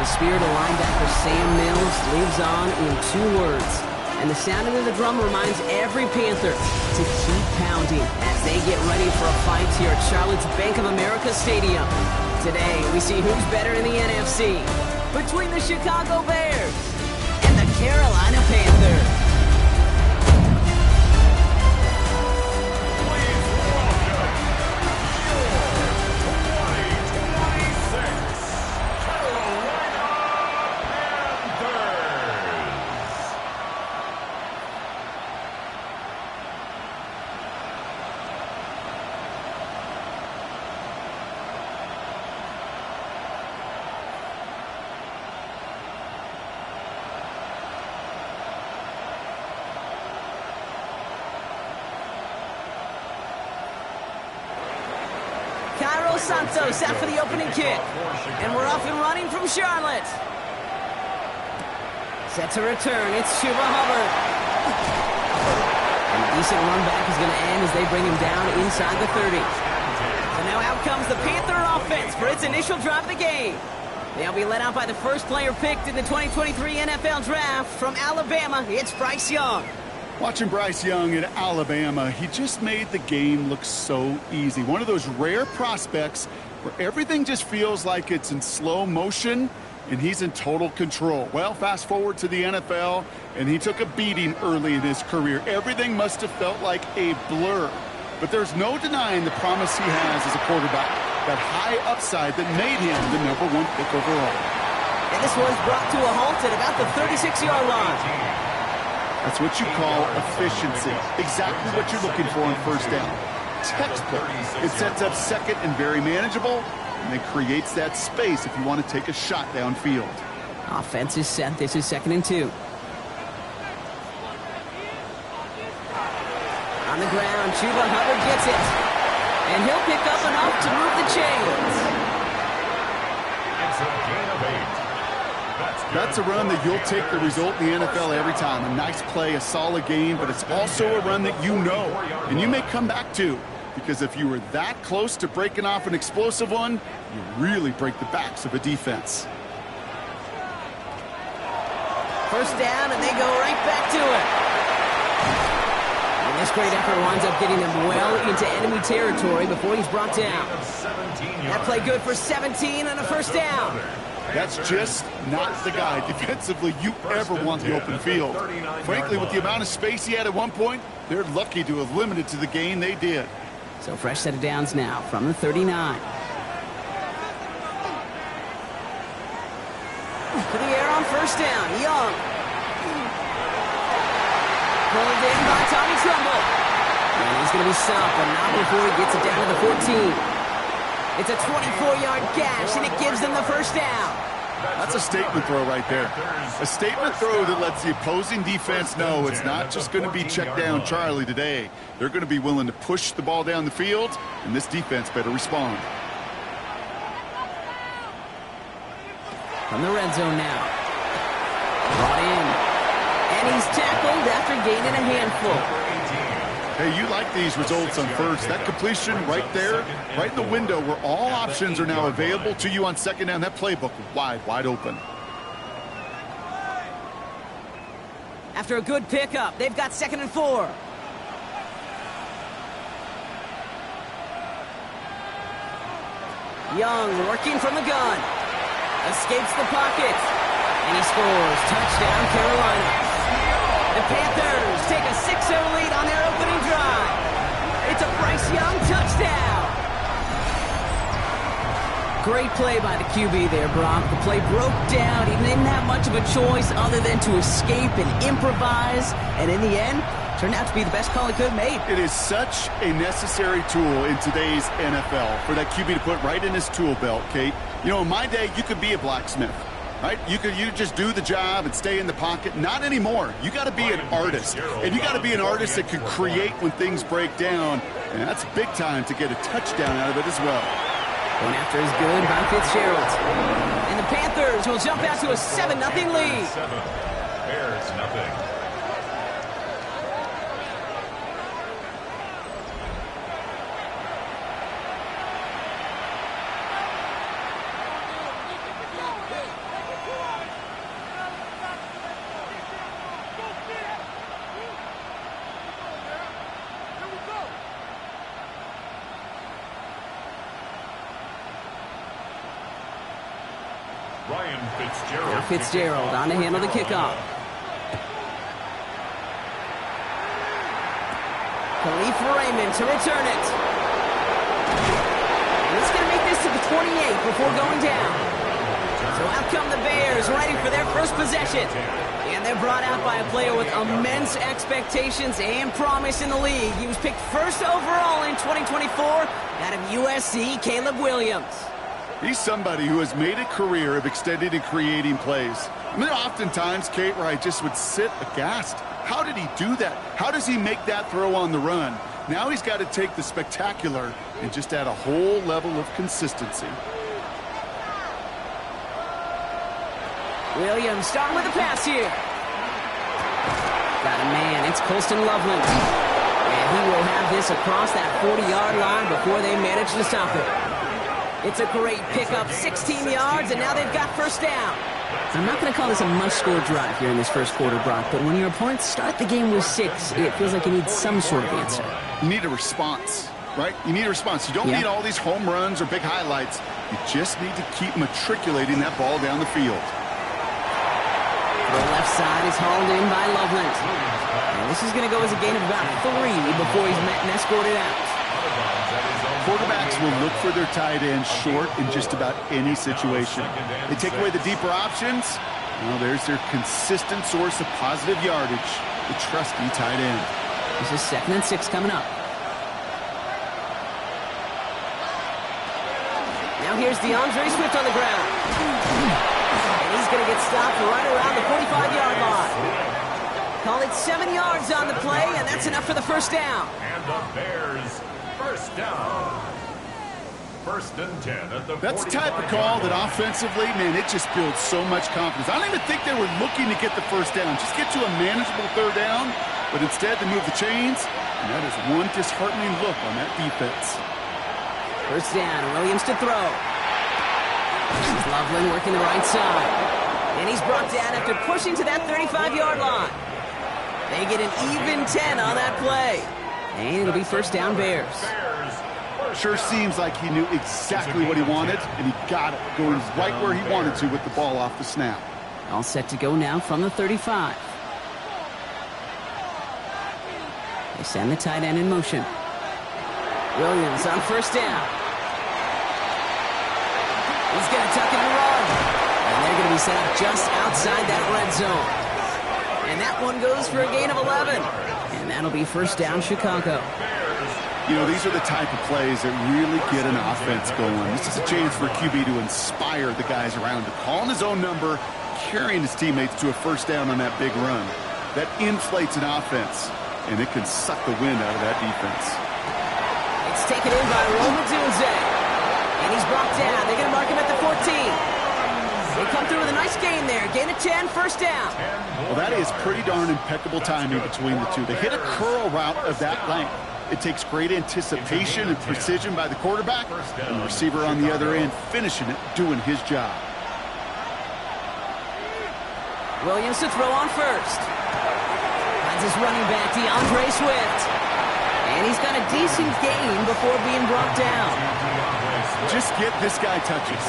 The spirit of linebacker Sam Mills lives on in 2 words. And the sounding of the drum reminds every Panther to keep pounding as they get ready for a fight here at Charlotte's Bank of America Stadium. Today, we see who's better in the NFC between the Chicago Bears and the Carolina Panthers. Santos out for the opening kick. And we're off and running from Charlotte. Set to return. It's Chuba Hubbard. And a decent run back is going to end as they bring him down inside the 30. So now out comes the Panther offense for its initial drive of the game. They'll be led out by the first player picked in the 2023 NFL Draft from Alabama. It's Bryce Young. Watching Bryce Young at Alabama, he just made the game look so easy. One of those rare prospects where everything just feels like it's in slow motion and he's in total control. Well, fast forward to the NFL, and he took a beating early in his career. Everything must have felt like a blur. But there's no denying the promise he has as a quarterback, that high upside that made him the #1 pick overall. And this one's brought to a halt at about the 36-yard line. That's what you call efficiency. Exactly what you're looking for on first down. Textbook. It sets up second and very manageable, and it creates that space if you want to take a shot downfield. Offense is set. This is 2nd and 2. On the ground, Chuba Hubbard gets it. And he'll pick up enough to move the chains. It's a gain of 8. That's a run that you'll take the result in the NFL every time. A nice play, a solid game, but it's also a run that you know, and you may come back to, because if you were that close to breaking off an explosive one, you really break the backs of a defense. First down, and they go right back to it. And this great effort winds up getting them well into enemy territory before he's brought down. That play good for 17 and a first down. That's just not the guy defensively you ever want the open field. Frankly, with the amount of space he had at one point, they're lucky to have limited to the gain they did. So fresh set of downs now from the 39. To the air on first down, Young. Pulled in by Tommy Trumbull. And he's going to be stopped, but not before he gets it down to the 14. It's a 24-yard gash, and it gives them the first down. That's a statement throw right there. A statement throw that lets the opposing defense know it's not just going to be check down Charlie today. They're going to be willing to push the ball down the field, and this defense better respond. From the red zone now. Brought in. And he's tackled after gaining a handful. Hey, you like these results on first. That completion right there, right in the window where all options are now available to you on second down. That playbook wide open. After a good pickup, they've got 2nd and 4. Young working from the gun. Escapes the pocket. And he scores. Touchdown, Carolina. The Panthers take a 6-0 lead on their opening drive. It's a Bryce Young touchdown. Great play by the QB there, Brock. The play broke down. He didn't have much of a choice other than to escape and improvise. And in the end, turned out to be the best call he could have made. It is such a necessary tool in today's NFL for that QB to put right in his tool belt, Kate. You know, in my day, you could be a blacksmith. Right? You just do the job and stay in the pocket. Not anymore. You got to be an artist. And you got to be an artist that can create when things break down. And that's big time to get a touchdown out of it as well. Going after is good by Fitzgerald. And the Panthers will jump out to a 7-0 lead. 7. Bears nothing. Now Fitzgerald on to handle the kickoff. Khalif Raymond to return it. And he's going to make this to the 28 before going down. So out come the Bears, ready for their first possession. And they're brought out by a player with immense expectations and promise in the league. He was picked first overall in 2024 out of USC, Caleb Williams. He's somebody who has made a career of extending and creating plays. I mean, oftentimes, Kate, where I just would sit aghast. How did he do that? How does he make that throw on the run? Now he's got to take the spectacular and just add a whole level of consistency. Williams starting with a pass here. Got a man. It's Colston Loveland. And he will have this across that 40-yard line before they manage to stop it. It's a great pickup, 16 yards, and now they've got first down. I'm not going to call this a must-score drive here in this first quarter, Brock, but when your opponents start the game with 6, it feels like you need some sort of answer. You need a response, right? You need a response. You don't need all these home runs or big highlights. You just need to keep matriculating that ball down the field. The left side is hauled in by Loveland. And this is going to go as a gain of about 3 before he's met and escorted out. Quarterbacks will look for their tight end short in just about any situation. They take away the deeper options. Well, there's their consistent source of positive yardage, the trusty tight end. This is 2nd and 6 coming up. Now here's DeAndre Swift on the ground. And he's going to get stopped right around the 45-yard line. Call it 7 yards on the play, and that's enough for the first down. And the Bears, first down. 1st and 10 at the 45. That's the type of call that offensively, man, it just builds so much confidence. I don't even think they were looking to get the first down. Just get to a manageable 3rd down, but instead they move the chains, and that is one disheartening look on that defense. First down, Williams to throw. Loveland working the right side. And he's brought down after pushing to that 35-yard line. They get an even 10 on that play. And it'll be first down Bears. Sure seems like he knew exactly what he wanted, and he got it, going right where he wanted to with the ball off the snap. All set to go now from the 35. They send the tight end in motion. Williams on first down. He's going to tuck it and run. And they're going to be set up just outside that red zone. And that one goes for a gain of 11. And that'll be first down Chicago. You know, these are the type of plays that really get an offense going. This is a chance for a QB to inspire the guys around him. Calling his own number, carrying his teammates to a first down on that big run. That inflates an offense, and it can suck the wind out of that defense. It's taken in by Roma Dunze. And he's brought down. They're going to mark him at the 14. They come through with a nice gain there. Gain of 10, first down. Well, that is pretty darn impeccable timing between the two. They hit a curl route of that length. It takes great anticipation and precision by the quarterback, and the receiver on the other end finishing it, doing his job. Williams to throw on first. Finds his running back, DeAndre Swift. And he's got a decent gain before being brought down. Just get this guy touches.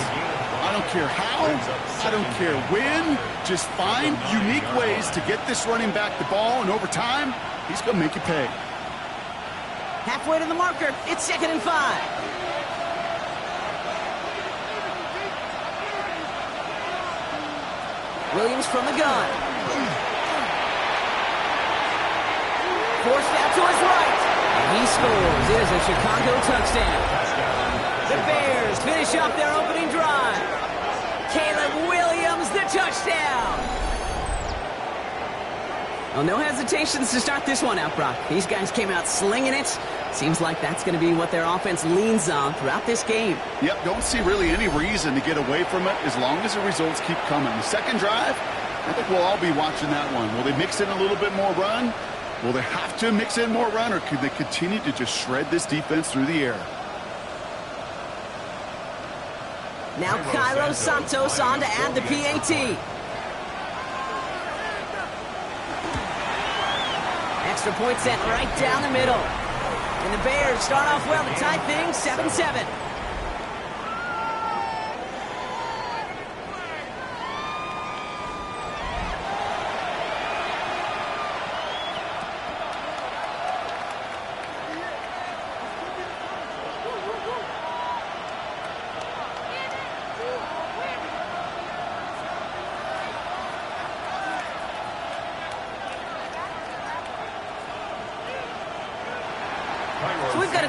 I don't care how, I don't care when. Just find unique ways to get this running back the ball, and over time, he's going to make you pay. Halfway to the marker, it's 2nd and 5. Williams from the gun. Forced out to his right. And he scores. It is a Chicago touchdown. The Bears finish up their opening drive. Caleb Williams, the touchdown. Well, no hesitations to start this one out, Brock. These guys came out slinging it. Seems like that's going to be what their offense leans on throughout this game. Yep, don't see really any reason to get away from it as long as the results keep coming. The second drive, I think we'll all be watching that one. Will they mix in a little bit more run? Will they have to mix in more run, or could they continue to just shred this defense through the air? Now Cairo Santos on to add the PAT. Extra point sent right down the middle. And the Bears start off well to tie things 7-7.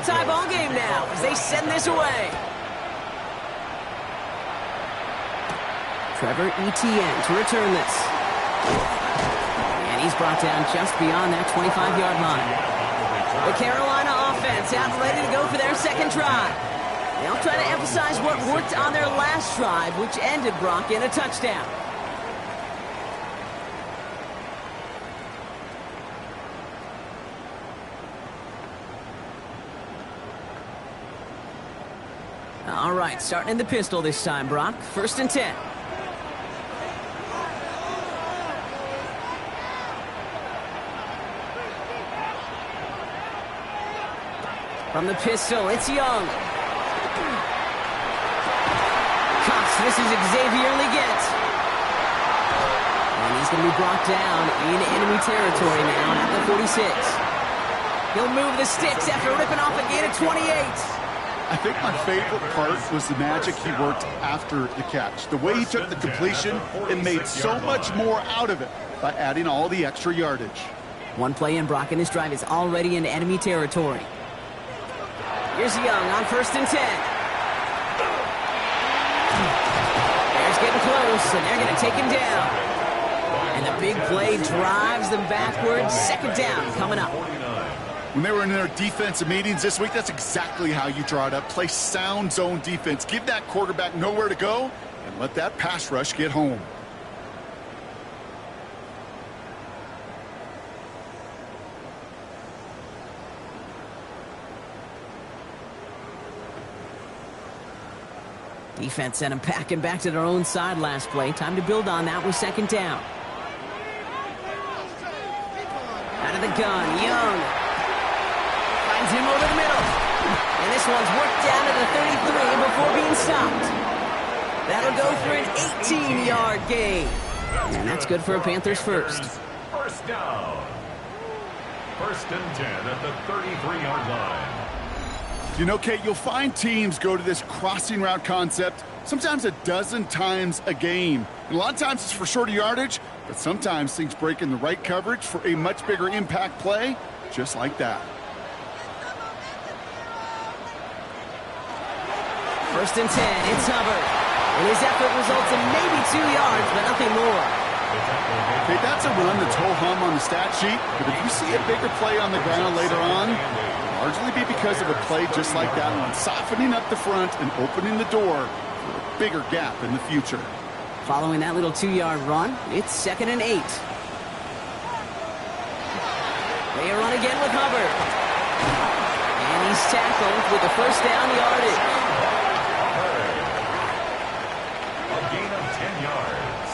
tie ball game now as they send this away. Trevor Etienne to return this. And he's brought down just beyond that 25-yard line. The Carolina offense out and ready to go for their second drive. They'll try to emphasize what worked on their last drive, which ended, Brock, in a touchdown. All right, starting in the pistol this time, Brock. 1st and 10. From the pistol, it's Young. Cuts, this is Xavier Leggett. And he's going to be brought down in enemy territory now at the 46. He'll move the sticks after ripping off a gain of 28. I think my favorite part was the magic he worked after the catch. The way he took the completion and made so much more out of it by adding all the extra yardage. One play in, Brock, and this drive is already in enemy territory. Here's Young on 1st and 10. Bears getting close, and they're going to take him down. And the big play drives them backwards. 2nd down coming up. When they were in their defensive meetings this week, that's exactly how you draw it up. Play sound zone defense. Give that quarterback nowhere to go, and let that pass rush get home. Defense sent them packing back to their own side last play. Time to build on that with 2nd down. Out of the gun, Young. Finds him over the middle. And this one's worked down to the 33 before being stopped. That'll go for an 18-yard gain. And that's good for a Panthers first. 1st down. 1st and 10 at the 33-yard line. You know, Kate, you'll find teams go to this crossing route concept sometimes a dozen times a game. And a lot of times it's for shorter yardage, but sometimes things break in the right coverage for a much bigger impact play, just like that. 1st and 10, it's Hubbard. And his effort results in maybe 2 yards, but nothing more. Okay, that's a run that's ho-hum on the stat sheet, but if you see a bigger play on the ground later on, it'll largely be because of a play just like that one, softening up the front and opening the door for a bigger gap in the future. Following that little 2-yard run, it's 2nd and 8. They run again with Hubbard. And he's tackled with the 1st down yardage. A gain of 10 yards.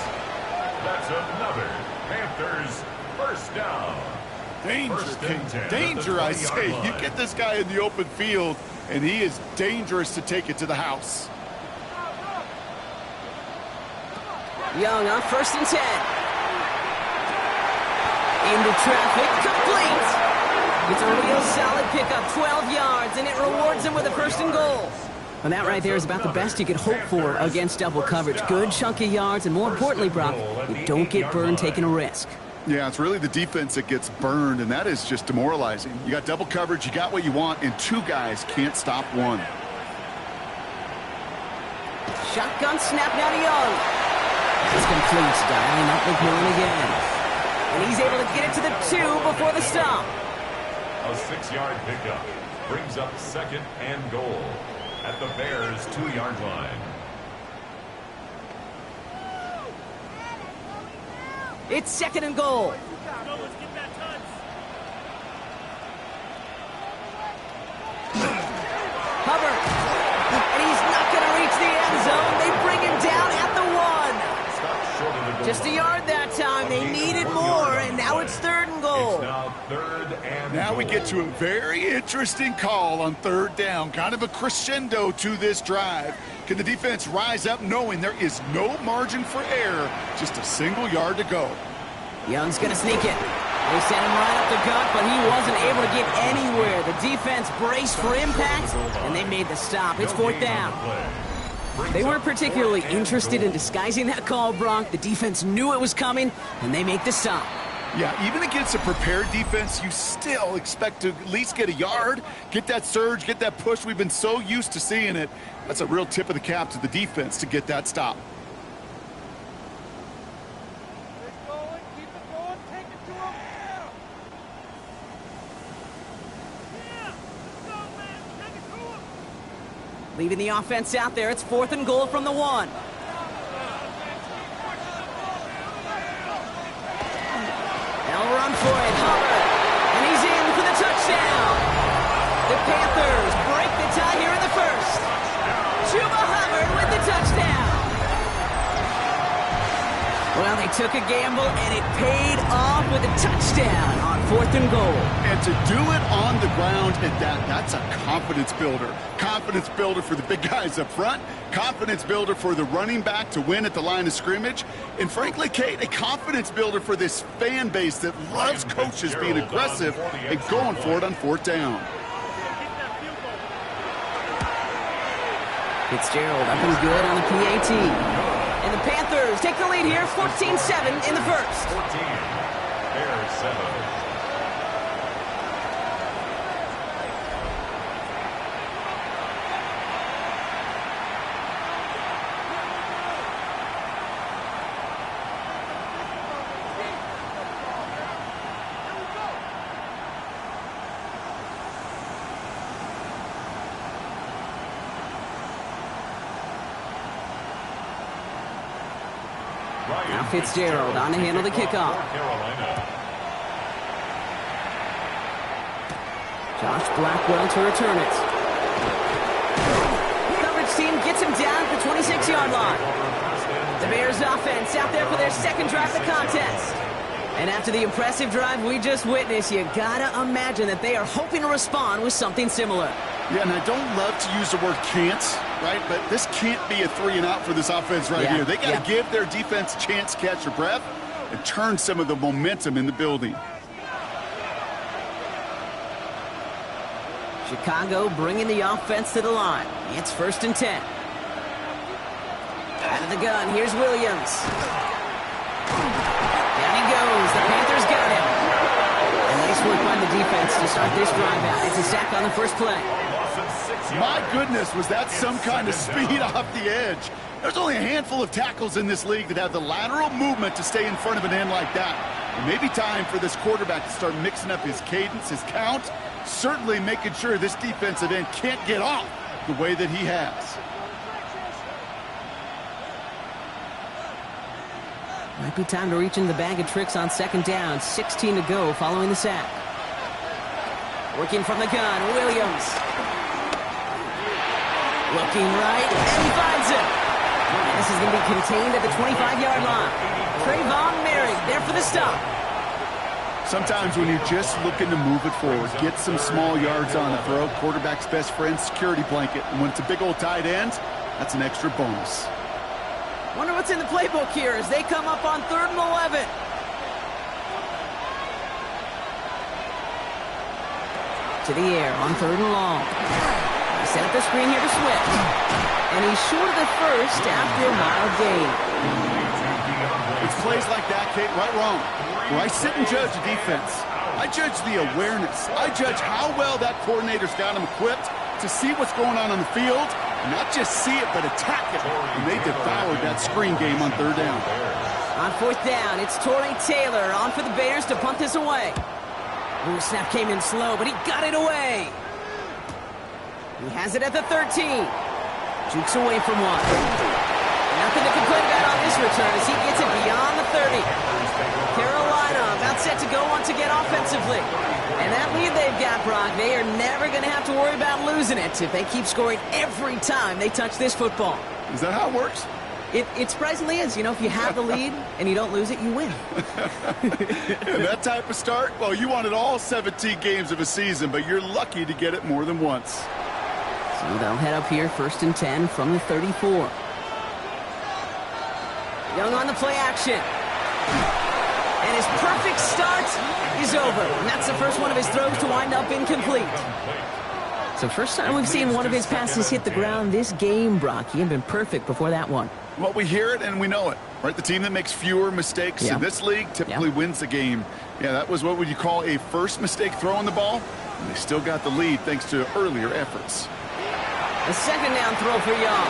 That's another Panthers 1st down. Danger, danger, I say. You get this guy in the open field, and he is dangerous to take it to the house. Young on 1st and 10. Into traffic, complete. It's a real solid pickup, 12 yards, and it rewards him with a 1st and goal. And that right there is about the best you could hope for against double coverage. Good chunky yards, and more importantly, Brock, you don't get burned taking a risk. Yeah, it's really the defense that gets burned, and that is just demoralizing. You got double coverage, you got what you want, and 2 guys can't stop one. Shotgun snap now to Young. It's complete, dialing up McMillan again. And he's able to get it to the 2 before the stop. A 6-yard pickup brings up 2nd and goal at the Bears' 2-yard line. It's 2nd and goal. Hubbard. And he's not going to reach the end zone. They bring him down at the 1. Just a yard that time. They needed more, and now it's 3rd and goal. Now we get to a very interesting call on 3rd down. Kind of a crescendo to this drive. Can the defense rise up knowing there is no margin for error, just a single yard to go? Young's going to sneak it. They sent him right up the gut, but he wasn't able to get anywhere. The defense braced for impact, and they made the stop. It's 4th down. They weren't particularly interested in disguising that call, Brock. The defense knew it was coming, and they make the stop. Yeah, even against a prepared defense, you still expect to at least get a yard, get that surge, get that push. We've been so used to seeing it. That's a real tip of the cap to the defense to get that stop. Leaving the offense out there. It's 4th and goal from the 1. They'll run for it. Hubbard. And he's in for the touchdown. The Panthers break the tie here in the first. Chuba Hubbard with the touchdown. Well, they took a gamble, and it paid off with a touchdown on 4th and goal. And to do it on the ground at that's a confidence builder. Confidence builder for the big guys up front. Confidence builder for the running back to win at the line of scrimmage. And frankly, Kate, a confidence builder for this fan base that loves coaches being aggressive and going for it on 4th down. Fitzgerald up and good on the PAT. And the Panthers take the lead here, 14-7 in the first. 14, Bears 7. Now Fitzgerald on to handle the kickoff. Josh Blackwell to return it. Coverage team gets him down at the 26-yard line. The Bears offense out there for their second drive of the contest. And after the impressive drive we just witnessed, you gotta imagine that they are hoping to respond with something similar. Yeah, and I don't love to use the word can't, right? But this can't be a 3-and-out for this offense right here. They got to give their defense a chance to catch their breath and turn some of the momentum in the building. Chicago bringing the offense to the line. It's 1st and 10. Out of the gun, here's Williams. Down he goes. The Panthers got him. And nice work by the defense to start this drive out. It's a sack on the first play. My goodness, was that some kind of speed off the edge. There's only a handful of tackles in this league that have the lateral movement to stay in front of an end like that. It may be time for this quarterback to start mixing up his cadence, his count, certainly making sure this defensive end can't get off the way that he has. Might be time to reach into the bag of tricks on 2nd down. 16 to go following the sack. Working from the gun, Williams. Looking right, and he finds it. And this is going to be contained at the 25-yard line. Trayvon Merrick there for the stop. Sometimes when you're just looking to move it forward, get some small yards on the throw, quarterback's best friend, security blanket. And when it's a big old tight end, that's an extra bonus. Wonder what's in the playbook here as they come up on 3rd and 11. To the air on 3rd and long. He set up the screen here to Swift. And he's short of the first after a mild gain. It's plays like that, Kate, right wrong. Where I sit and judge the defense, I judge the awareness. I judge how well that coordinator's got him equipped to see what's going on the field, and not just see it, but attack it. And they devoured that screen game on 3rd down. On 4th down, it's Torrey Taylor on for the Bears to punt this away. Ooh, snap came in slow, but he got it away. He has it at the 13. Jukes away from one. Nothing to complain about on this return as he gets it beyond the 30. Carolina about set to go once again offensively. And that lead they've got, Brock, they are never going to have to worry about losing it if they keep scoring every time they touch this football. Is that how it works? It surprisingly is. You know, if you have the lead and you don't lose it, you win. And that type of start, well, you wanted all 17 games of a season, but you're lucky to get it more than once. So they'll head up here, 1st and 10 from the 34. Young on the play action. And his perfect start is over. And that's the first one of his throws to wind up incomplete. So first time we've seen one of his passes hit the ground this game, Brock. He had been perfect before that one. Well, we hear it and we know it, right? The team that makes fewer mistakes in this league typically wins the game. Yeah, that was what would you call a first mistake throwing the ball, and they still got the lead thanks to earlier efforts. A second down throw for Young.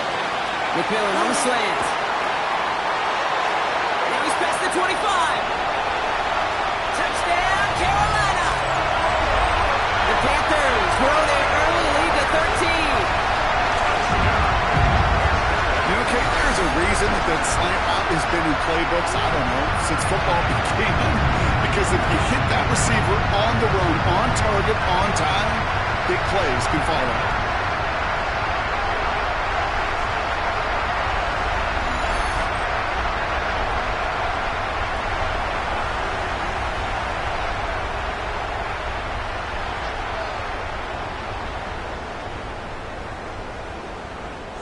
McMillan on the slant. Now he's past the 25. Touchdown, Carolina. The Panthers grow their early lead to 13. You know, Kate, there's a reason that slant route has been in playbooks, I don't know, since football began. Because if you hit that receiver on the run, on target, on time, big plays can follow.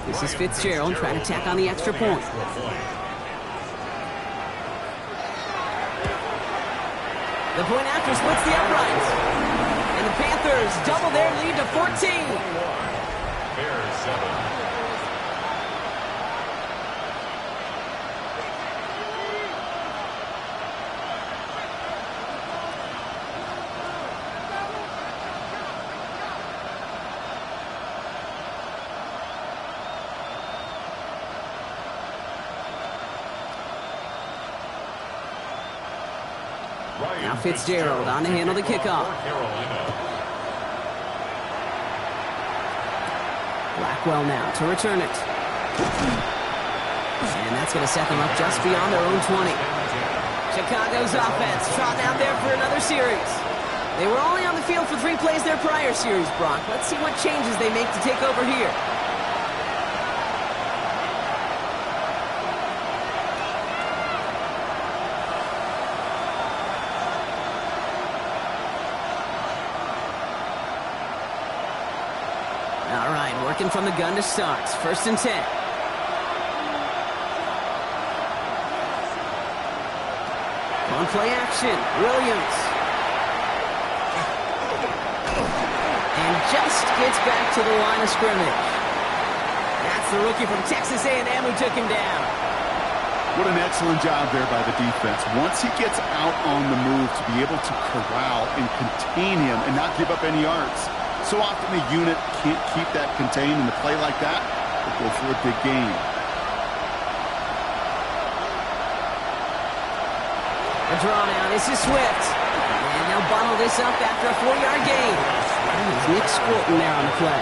This is Fitzgerald trying to tack on the extra point. The point after splits the uprights. And the Panthers double their lead to 14. Bears 7. Now Fitzgerald on to handle the kickoff. Blackwell now to return it. And that's going to set them up just beyond their own 20. Chicago's offense trotting out there for another series. They were only on the field for 3 plays their prior series, Brock. Let's see what changes they make to take over here. Working from the gun to start. 1st and 10. On play action, Williams. And just gets back to the line of scrimmage. That's the rookie from Texas A&M who took him down. What an excellent job there by the defense. Once he gets out on the move to be able to corral and contain him and not give up any yards. So often the unit can't keep that contained in a play like that, but go for a big gain. A draw now. This is Swift. And they'll bottle this up after a 4-yard gain. There's Nick Squilton there on the play.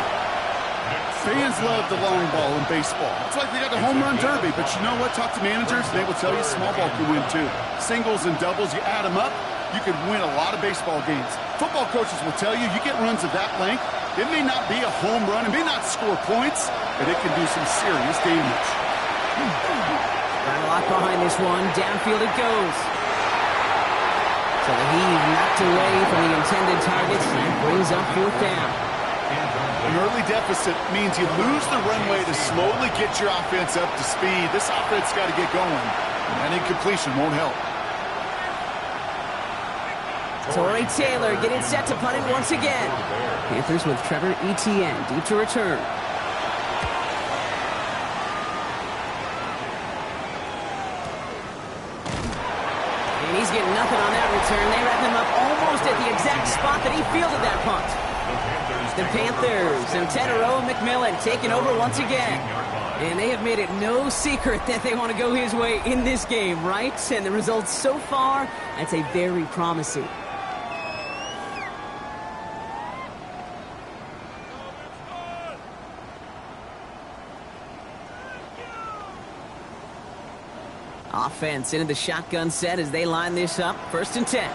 Fans love the long ball in baseball. It's like they got the home run derby, but you know what? Talk to managers, they will tell you small ball can win too. Singles and doubles, you add them up, you could win a lot of baseball games. Football coaches will tell you, you get runs of that length, it may not be a home run, it may not score points, but it can do some serious damage. Got a lot behind this one. Downfield it goes. So the heave knocked away from the intended targets and brings up 4th down. An early deficit means you lose the runway to slowly get your offense up to speed. This offense got to get going, and that incompletion won't help. Torrey Taylor getting set to punt it once again. Panthers with Trevor Etienne deep to return. And he's getting nothing on that return. They wrap him up almost at the exact spot that he fielded that punt. The Panthers and Tedero McMillan taking over once again. And they have made it no secret that they want to go his way in this game, right? And the results so far, I'd say very promising. Offense into the shotgun set as they line this up. 1st and 10.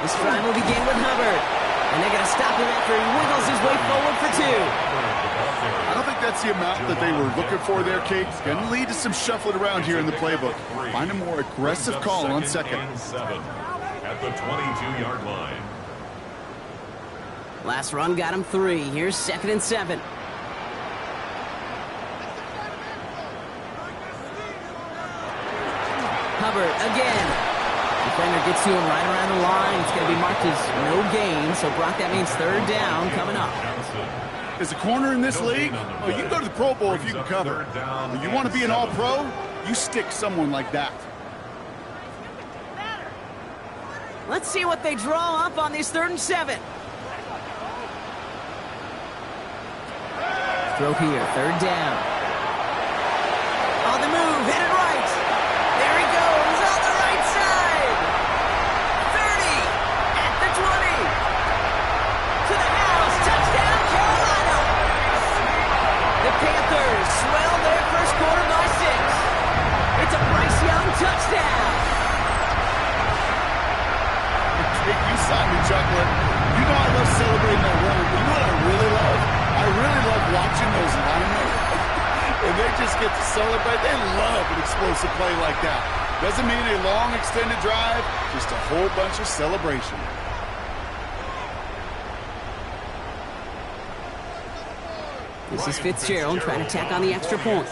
This drive will begin with Hubbard. And they're going to stop him after he wiggles his way forward for 2. I don't think that's the amount that they were looking for there, Kate. It's going to lead to some shuffling around here in the playbook. Find a more aggressive call on 2nd. And 7 at the 22-yard line. Last run got him 3. Here's 2nd and 7. Hubbard again. Defender gets to him right around the line. It's going to be marked as no gain. So, Brock, that means 3rd down coming up. As a corner in this league, well, you can go to the Pro Bowl if you can cover. If you want to be an All-Pro, you stick someone like that. Let's see what they draw up on this 3rd and 7. Throw here, 3rd down. On the move, headed right. There he goes on the right side. 30 at the 20. To the house, touchdown Carolina. The Panthers swell their first quarter by 6. It's a Bryce Young touchdown. You saw me chuckling. You know I love celebrating that run. But you know what I really love? I really love watching those linemen. And they just get to celebrate. They love an explosive play like that. Doesn't mean a long extended drive, just a whole bunch of celebration. This is Fitzgerald trying to tack on the extra point.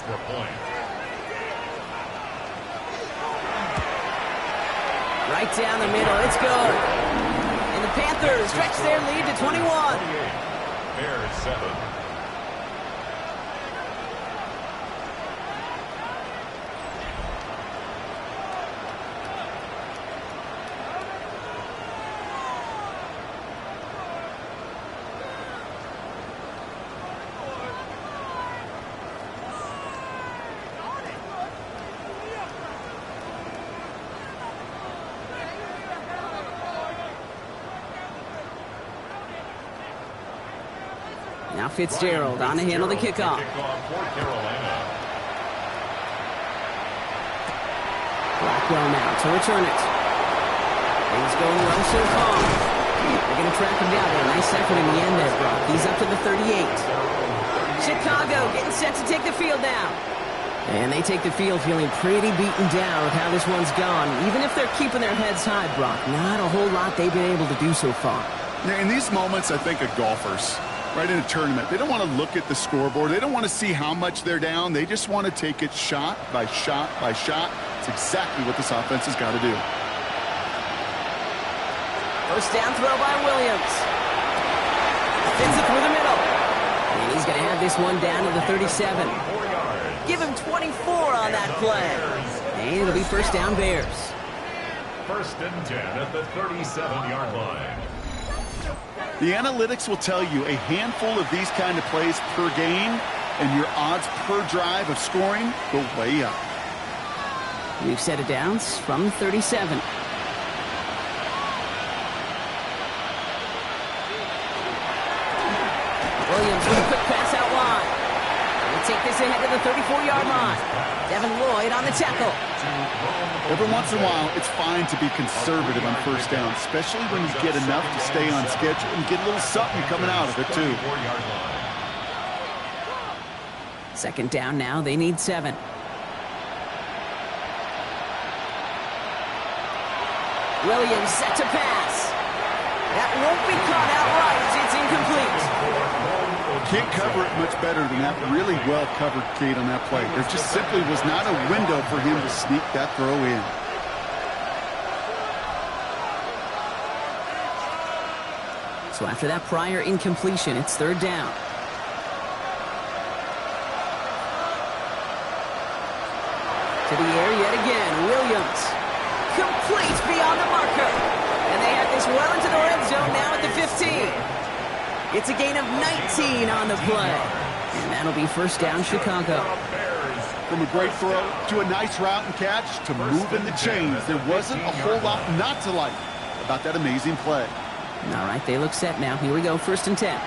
Right down the middle, it's good. And the Panthers stretch their lead to 21. Bears 7. Now Fitzgerald on to handle the kickoff. Blackwell now to return it. Things going well so far. They're going to track him down. A nice effort in the end there, Brock. He's up to the 38. Chicago getting set to take the field now. And they take the field feeling pretty beaten down with how this one's gone. Even if they're keeping their heads high, Brock, not a whole lot they've been able to do so far. Yeah, in these moments, I think of golfers. Right in a tournament, they don't want to look at the scoreboard. They don't want to see how much they're down. They just want to take it shot by shot by shot. It's exactly what this offense has got to do. First down throw by Williams. Spins it through the middle. And he's going to have this one down to the 37. Give him 24 on that play. And it'll be first down Bears. 1st and 10 at the 37-yard line. The analytics will tell you a handful of these kind of plays per game, and your odds per drive of scoring go way up. We've set it down from 37. Williams with a quick pass out wide. We'll take this ahead to the 34-yard line. Devin Lloyd on the tackle. Every once in a while, it's fine to be conservative on first down, especially when you get enough to stay on schedule and get a little something coming out of it, too. 2nd down now. They need 7. Williams set to pass. That won't be caught outright. It's incomplete. Can't cover it much better than that. Really well covered, Kate, on that play. There just simply was not a window for him to sneak that throw in. So after that prior incompletion, it's 3rd down. To the air yet again. Williams. Complete beyond the marker. And they have this well into the red zone now at the 15. It's a gain of 19 on the play. And that'll be first down Chicago. From a great throw to a nice route and catch to moving the chains, there wasn't a whole lot not to like about that amazing play. All right, they look set now. Here we go, 1st and 10.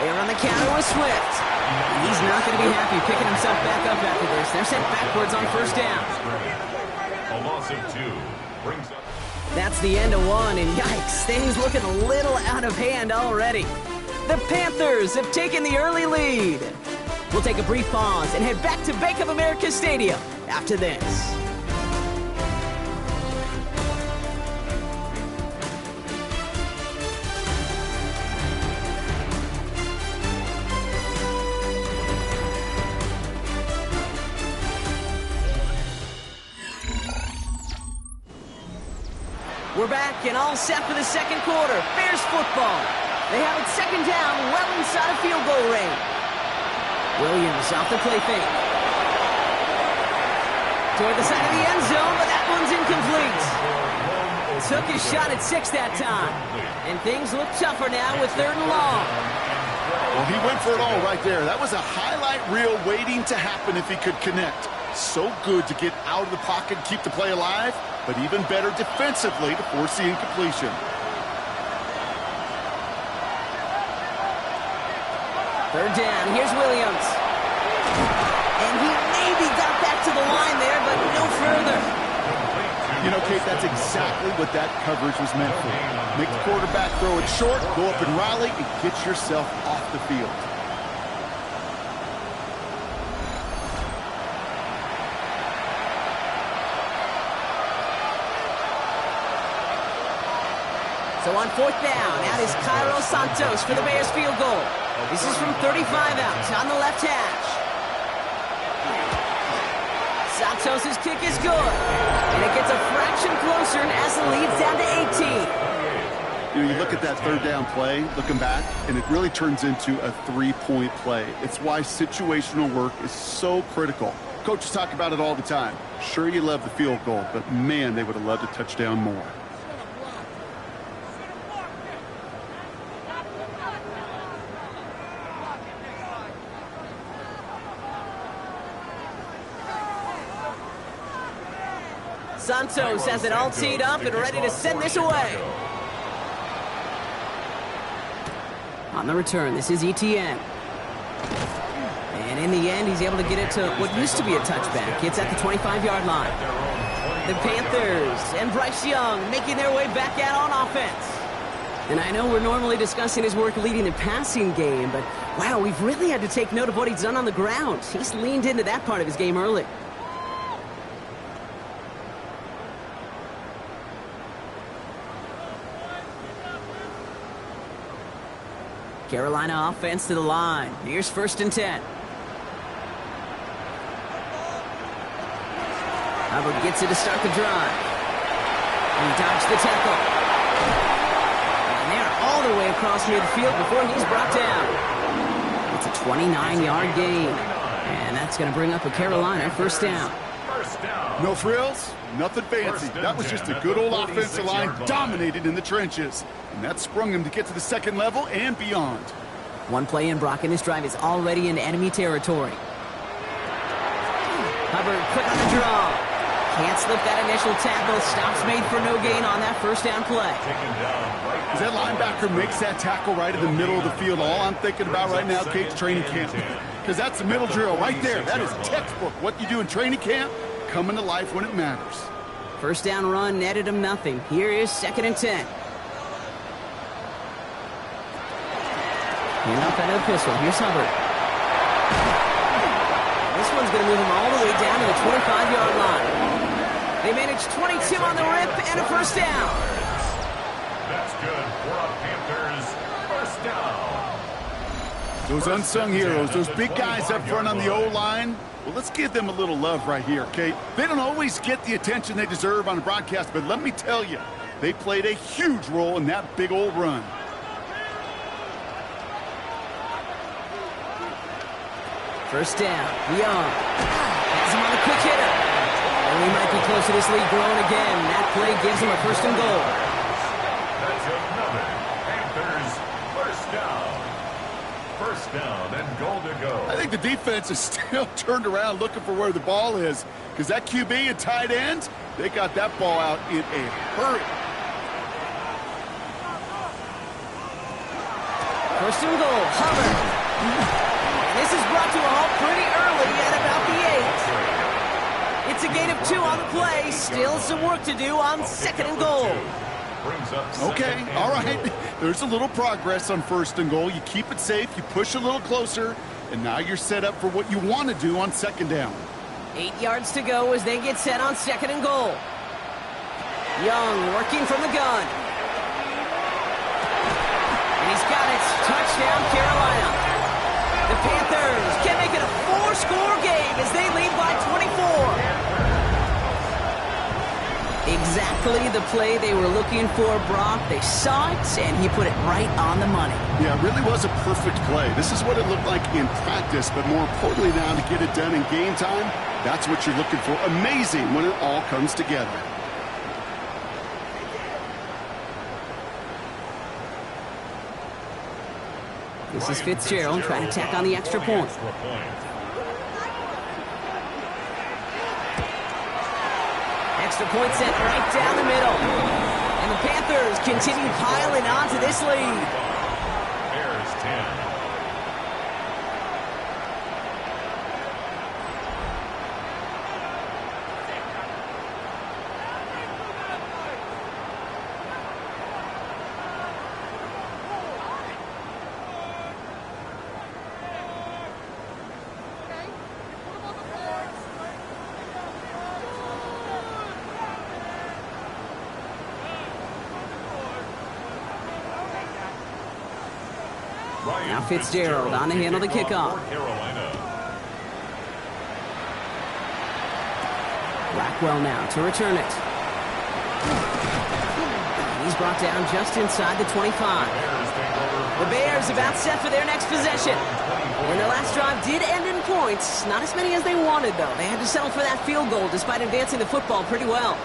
They're on the counter with Swift. He's not going to be happy picking himself back up after this. They're sent backwards on 1st down. A loss of 2. Brings up. That's the end of 1, and yikes, things looking a little out of hand already. The Panthers have taken the early lead. We'll take a brief pause and head back to Bank of America Stadium after this. We're we're back and all set for the second quarter. Bears football. They have it second down, well inside of field goal range. Williams off the play fake. Toward the side of the end zone, but that one's incomplete. Took his shot at 6 that time. And things look tougher now with 3rd and long. Well, he went for it all right there. That was a highlight reel waiting to happen if he could connect. So good to get out of the pocket and keep the play alive, but even better defensively to force the incompletion. 3rd down, here's Williams. And he maybe got back to the line there, but no further. You know, Kate, that's exactly what that coverage was meant for. Make the quarterback throw it short, go up and rally, and get yourself off the field. So on 4th down, out is Cairo Santos for the Bears field goal. This is from 35 out on the left hash. Santos' kick is good. And it gets a fraction closer as the lead's down to 18. You know, you look at that 3rd down play, looking back, and it really turns into a 3-point play. It's why situational work is so critical. Coaches talk about it all the time. Sure, you love the field goal, but man, they would have loved a touchdown more. Santos has it all teed up and ready to send this away. On the return, this is Etienne. And in the end, he's able to get it to what used to be a touchback. It's at the 25-yard line. The Panthers and Bryce Young making their way back out on offense. And I know we're normally discussing his work leading the passing game, but wow, we've really had to take note of what he's done on the ground. He's leaned into that part of his game early. Carolina offense to the line. Here's 1st and 10. Hubbard gets it to start the drive. He dodged the tackle. And they're all the way across midfield before he's brought down. It's a 29-yard gain. And that's going to bring up a Carolina 1st down. No frills, nothing fancy. That was just a good old offensive line dominated in the trenches. And that sprung him to get to the 2nd level and beyond. One play in, Brock, and this drive is already in enemy territory. Hubbard quick on the draw. Can't slip that initial tackle. Stops made for no gain on that 1st down play. As that linebacker makes that tackle right in the middle of the field, all I'm thinking about right now, Kate's training camp. Because that's the middle drill right there. That is textbook. What you do in training camp, coming to life when it matters. 1st down run netted him nothing. Here is 2nd and 10. And up out of the pistol. Here's Hubbard. This one's going to move him all the way down to the 25-yard line. They managed 22 on the rip and a 1st down. That's good for a Panthers 1st down. Those unsung heroes, those big guys up front on the O-line, well, let's give them a little love right here, Kate. They don't always get the attention they deserve on the broadcast, but let me tell you, they played a huge role in that big old run. 1st down. Young has him on a quick hitter. And he might be close to this lead growing again. That play gives him a 1st and goal. That's another Panthers 1st down. 1st down and goal to go. I think the defense is still turned around looking for where the ball is. Because that QB and tight end, they got that ball out in a hurry. 1st and goal. Hubbard. This is brought to a halt pretty early at about the 8. It's a gain of 2 on the play. Still some work to do on 2nd and goal. Okay, all right. There's a little progress on 1st and goal. You keep it safe, you push a little closer, and now you're set up for what you want to do on 2nd down. 8 yards to go as they get set on 2nd and goal. Young working from the gun. And he's got it. Touchdown, Carolina. The Panthers can make it a 4-score game as they lead by 24. exactly the play they were looking for, Brock. They saw it, and he put it right on the money. Yeah, it really was a perfect play. This is what it looked like in practice, but more importantly now to get it done in game time, that's what you're looking for. Amazing when it all comes together. This is Fitzgerald trying to tack on the extra point. Extra point sent right down the middle. And the Panthers continue piling on to this lead. Bears 10. Now Fitzgerald on to handle the kickoff. Blackwell now to return it. And he's brought down just inside the 25. The Bears about set for their next possession. And their last drive did end in points. Not as many as they wanted, though. They had to settle for that field goal despite advancing the football pretty well.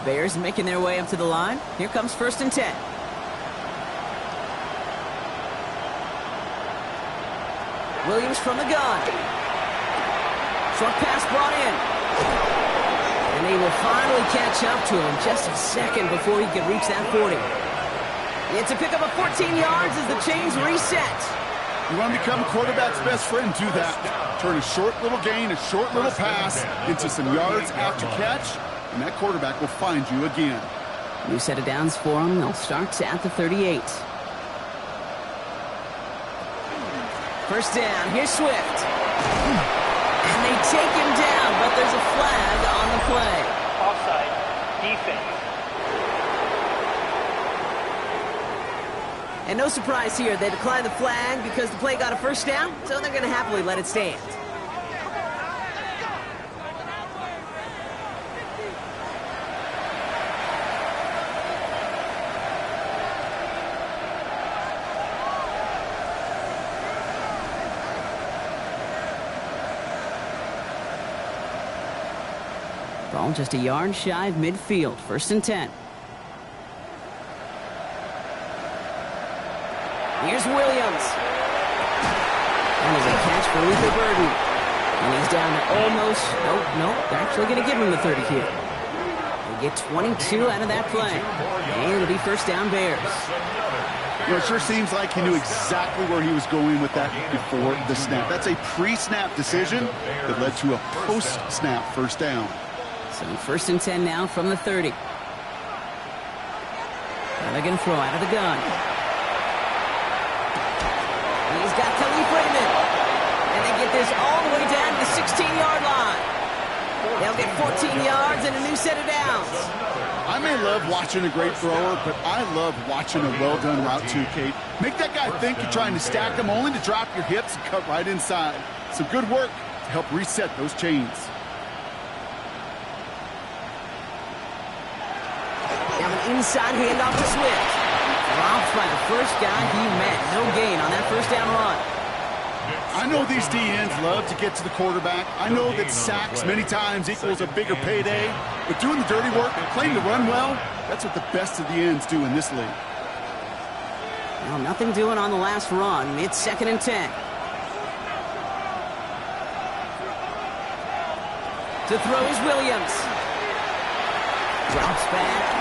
Bears making their way up to the line. Here comes 1st and 10. Williams from the gun. Short pass brought in. And they will finally catch up to him just a second before he could reach that 40. It's a pickup of 14 yards as the chains reset. You want to become a quarterback's best friend, do that. Turn a short little gain, a short little pass into some yards after catch, and that quarterback will find you again. New set of downs for them. They'll start at the 38. First down. Here's Swift. And they take him down, but there's a flag on the play. Offside. Defense. And no surprise here. They declined the flag because the play got a first down, so they're going to happily let it stand. Ball just a yard shy of midfield. 1st and 10. Here's Williams. And there's a catch for Luther Burden. And he's down to almost, nope, they're actually going to give him the 30 here. They get 22 out of that play. And it'll be 1st down Bears. Well, it sure seems like he knew exactly where he was going with that before the snap. That's a pre-snap decision that led to a post-snap 1st down. So 1st and 10 now from the 30. Now they're going to throw out of the gun. He's got Khalif Raymond. And they get this all the way down to the 16-yard line. They'll get 14 yards and a new set of downs. I may love watching a great thrower, but I love watching a well-done route too, Kate. Make that guy think you're trying to stack him only to drop your hips and cut right inside. Some good work to help reset those chains. Now an inside handoff to Swift. Dropped by the first guy he met. No gain on that 1st down run. I know these D-ends love to get to the quarterback. I know that sacks many times equals a bigger payday. But doing the dirty work, playing to run well, that's what the best of the ends do in this league. Well, nothing doing on the last run. It's 2nd and 10. To throw is Williams. Drops back.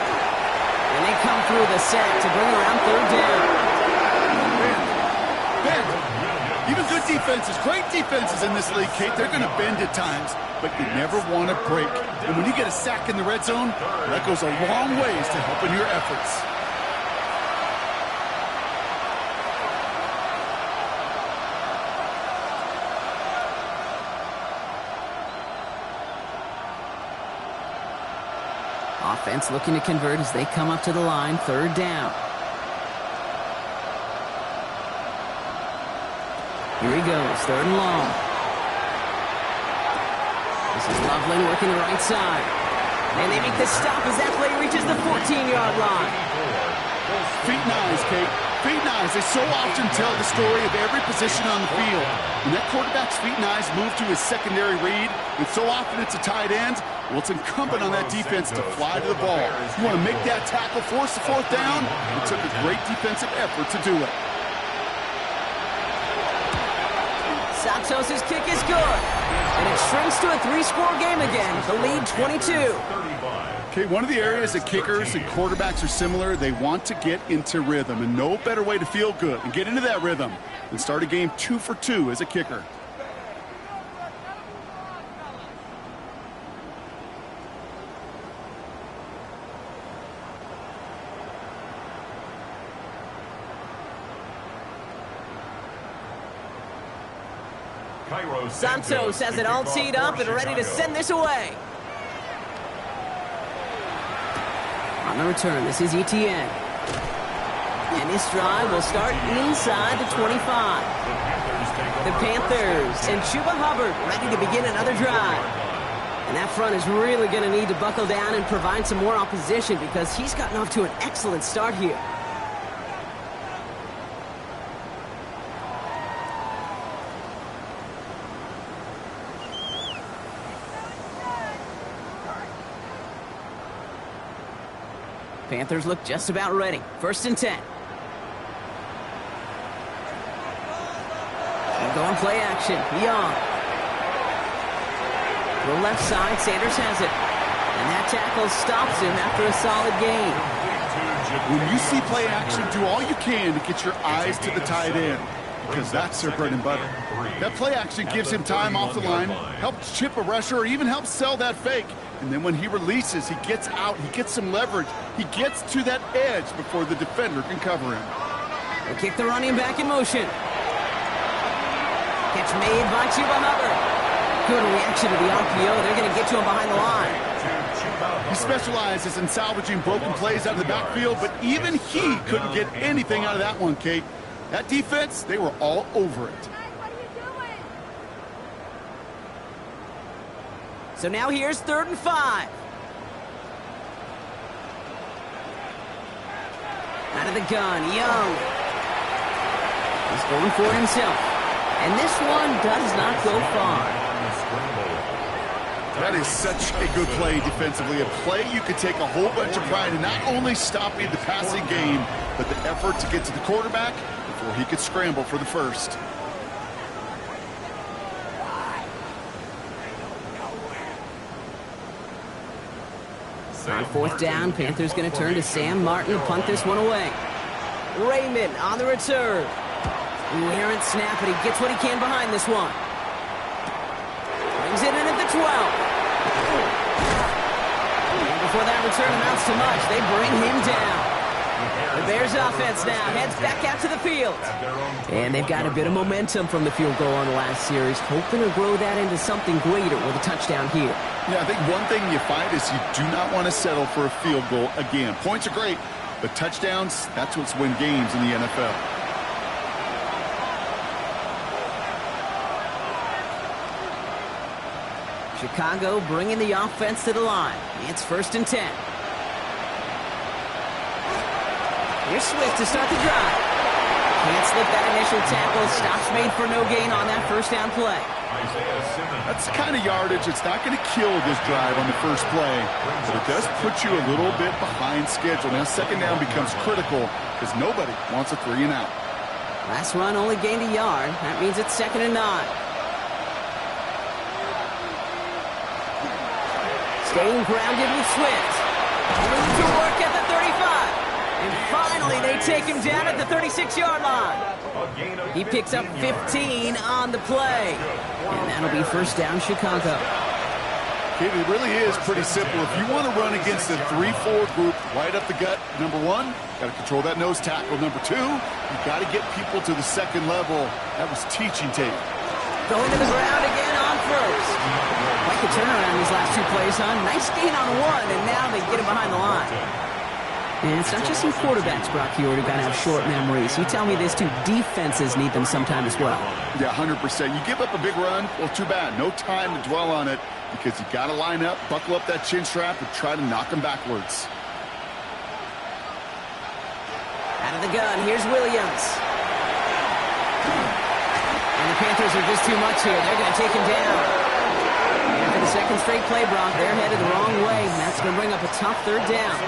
And they come through the sack to bring around 3rd down. Bend. Even good defenses, great defenses in this league, Kate, they're going to bend at times, but you never want to break. And when you get a sack in the red zone, that goes a long ways to helping your efforts. Defense looking to convert as they come up to the line, 3rd down. Here he goes, 3rd and long. This is Loveland working the right side. And they make the stop as that play reaches the 14-yard line. Feet and eyes, Kate. Feet and eyes. They so often tell the story of every position on the field. When that quarterback's feet and eyes move to his secondary read, and so often it's a tight end, well, it's incumbent on that defense to fly to the ball. You want to make that tackle, force the 4th down. It took a great defensive effort to do it. Santos' kick is good. And it shrinks to a 3-score game again. The lead 22. Okay, one of the areas that kickers and quarterbacks are similar, they want to get into rhythm. And no better way to feel good and get into that rhythm than start a game 2 for 2 as a kicker. Santos has it all teed up and ready to send this away. On the return, this is Etienne. And this drive will start inside the 25. The Panthers and Chuba Hubbard ready to begin another drive. And that front is really going to need to buckle down and provide some more opposition because he's gotten off to an excellent start here. Panthers look just about ready. 1st and 10. They'll go on play action. Young. To the left side, Sanders has it. And that tackle stops him after a solid gain. When you see play action, do all you can to get your eyes to the tight end, because that's their bread and butter. That play action gives him time off the line, helps chip a rusher, or even helps sell that fake. And then when he releases, he gets out, he gets some leverage. He gets to that edge before the defender can cover him. They kick the running back in motion. Catch made by Chuba Hubbard. Good reaction to the RPO. They're going to get to him behind the line. He specializes in salvaging broken plays out of the backfield, but even he couldn't get anything out of that one, Kate. That defense, they were all over it. So now here's 3rd and 5. Out of the gun, Young. He's going for it himself. And this one does not go far. That is such a good play defensively. A play you could take a whole bunch of pride in not only stopping the passing game, but the effort to get to the quarterback before he could scramble for the first. On 4th down, Panthers going to turn to Sam Martin to punt this one away. Raymond on the return. Errant snap, but he gets what he can behind this one. Brings it in at the 12. And before that return amounts to much, they bring him down. The Bears offense now heads back out to the field. And they've got a bit of momentum from the field goal on the last series, hoping to grow that into something greater with a touchdown here. Yeah, I think one thing you find is you do not want to settle for a field goal again. Points are great, but touchdowns, that's what's win games in the NFL. Chicago bringing the offense to the line. It's 1st and 10. Here's Swift to start the drive. Can't slip that initial tackle. Stops made for no gain on that 1st down play. That's the kind of yardage it's not going to kill this drive on the first play, but it does put you a little bit behind schedule. Now 2nd down becomes critical because nobody wants a 3 and out. Last run only gained a yard. That means it's 2nd and 9. Staying grounded with Swift. Moved to work at the 35. And finally, they take him down at the 36-yard line. He picks up 15 on the play. And that'll be 1st down, Chicago. It really is pretty simple. If you want to run against a 3-4 group right up the gut, number 1, got to control that nose tackle. Number 2, you got to get people to the 2nd level. That was teaching tape. Going to the ground again on 1st. the turnaround these last two plays, huh? Nice gain on one, and now they get him behind the line. And it's not just some quarterbacks, Brock, here who got to have short memories. You tell me these two defenses need them sometime as well. Yeah, 100%. You give up a big run, well, too bad. No time to dwell on it because you got to line up, buckle up that chin strap, and try to knock them backwards. Out of the gun, here's Williams. And the Panthers are just too much here. They're going to take him down. And for the second straight play, Brock, they're headed the wrong way. And that's going to bring up a tough third down.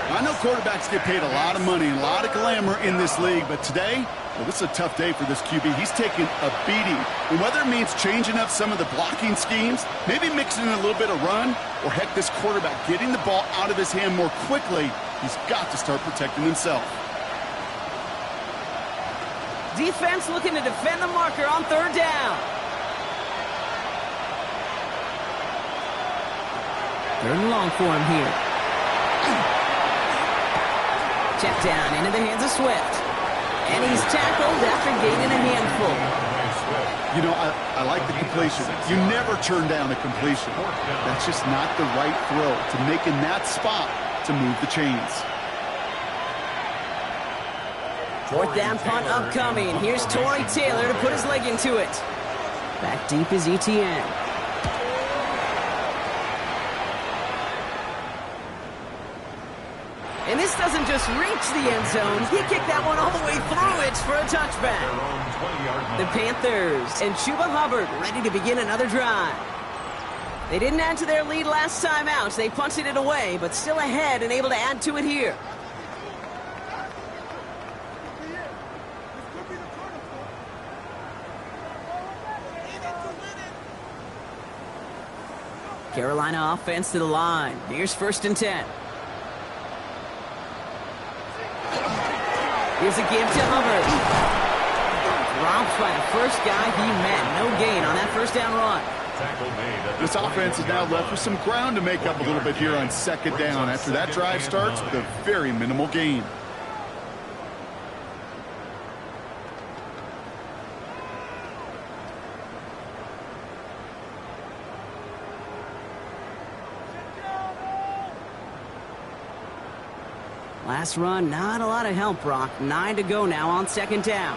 I know quarterbacks get paid a lot of money and a lot of glamour in this league, but today, well, this is a tough day for this QB. He's taking a beating. And whether it means changing up some of the blocking schemes, maybe mixing in a little bit of run, or heck, this quarterback getting the ball out of his hand more quickly, he's got to start protecting himself. Defense looking to defend the marker on third down. Third and long for him here. Check down into the hands of Swift. And he's tackled after gaining a handful. You know, I like the completion. You never turn down a completion. That's just not the right throw to make in that spot to move the chains. Fourth down punt upcoming. Here's Torrey Taylor to put his leg into it. Back deep is ETN. And this doesn't just reach the end zone. He kicked that one all the way through it for a touchback. The Panthers and Chuba Hubbard ready to begin another drive. They didn't add to their lead last time out. They punted it away, but still ahead and able to add to it here. Carolina offense to the line. Here's 1st and 10. Here's a give to Hubbard. Dropped by the first guy he met. No gain on that first down run. This offense is now left with some ground to make up a little bit here on 2nd down after that drive starts with a very minimal gain. Last run, not a lot of help, Brock. 9 to go now on 2nd down.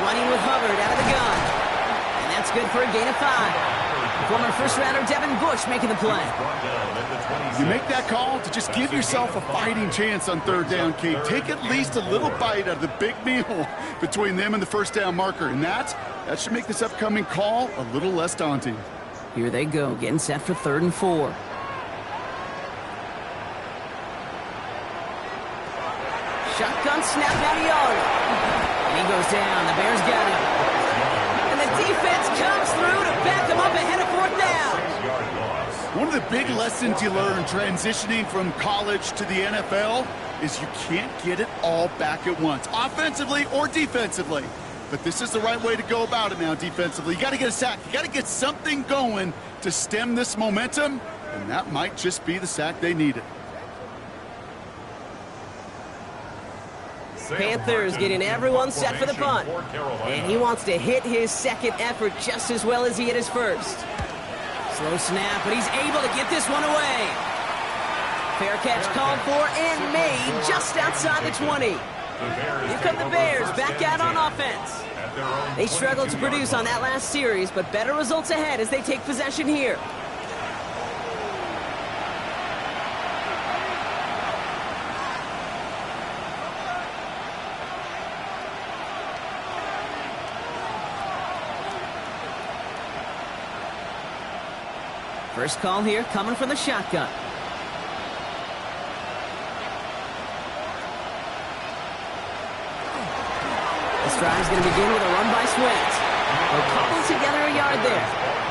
Running with Hubbard out of the gun. And that's good for a gain of 5. Former first-rounder Devin Bush making the play. You make that call to just give yourself a fighting chance on 3rd down, Kate. Take at least a little bite out of the big meal between them and the 1st down marker. And that should make this upcoming call a little less daunting. Here they go, getting set for 3rd and 4. Shotgun snap down the yard. And he goes down. The Bears got him. And the defense comes through to back him up ahead of 4th down. One of the big lessons you learn transitioning from college to the NFL is you can't get it all back at once, offensively or defensively. But this is the right way to go about it now defensively. You got to get a sack. You got to get something going to stem this momentum, and that might just be the sack they needed. Panthers getting everyone set for the punt. And he wants to hit his second effort just as well as he hit his first. Slow snap, but he's able to get this one away. Fair catch called for and made just outside the 20. Here come the Bears back out on offense. They struggled to produce on that last series, but better results ahead as they take possession here. First call here coming from the shotgun. This drive's going to begin with a run by Swift. They'll cobble together a yard there.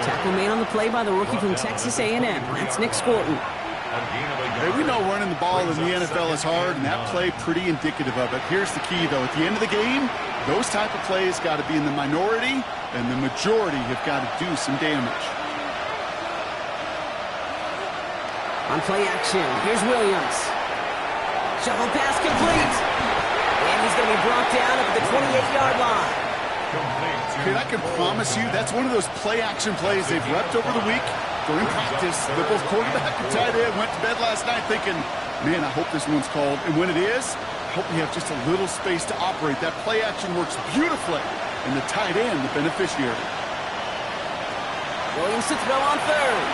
Tackle made on the play by the rookie from Texas A&M. That's Nick Scorton. Hey, we know running the ball in the NFL is hard, and that play pretty indicative of it. Here's the key, though. At the end of the game, those type of plays got to be in the minority, and the majority have got to do some damage. On play action, here's Williams. Shovel pass complete. And he's going to be brought down at the 28-yard line. Okay, I can promise you that's one of those play-action plays they've repped over the week. During practice, the both quarterback and tight end went to bed last night thinking, man, I hope this one's called. And when it is, I hope we have just a little space to operate. That play-action works beautifully, and the tight end, the beneficiary. Williams to throw on third.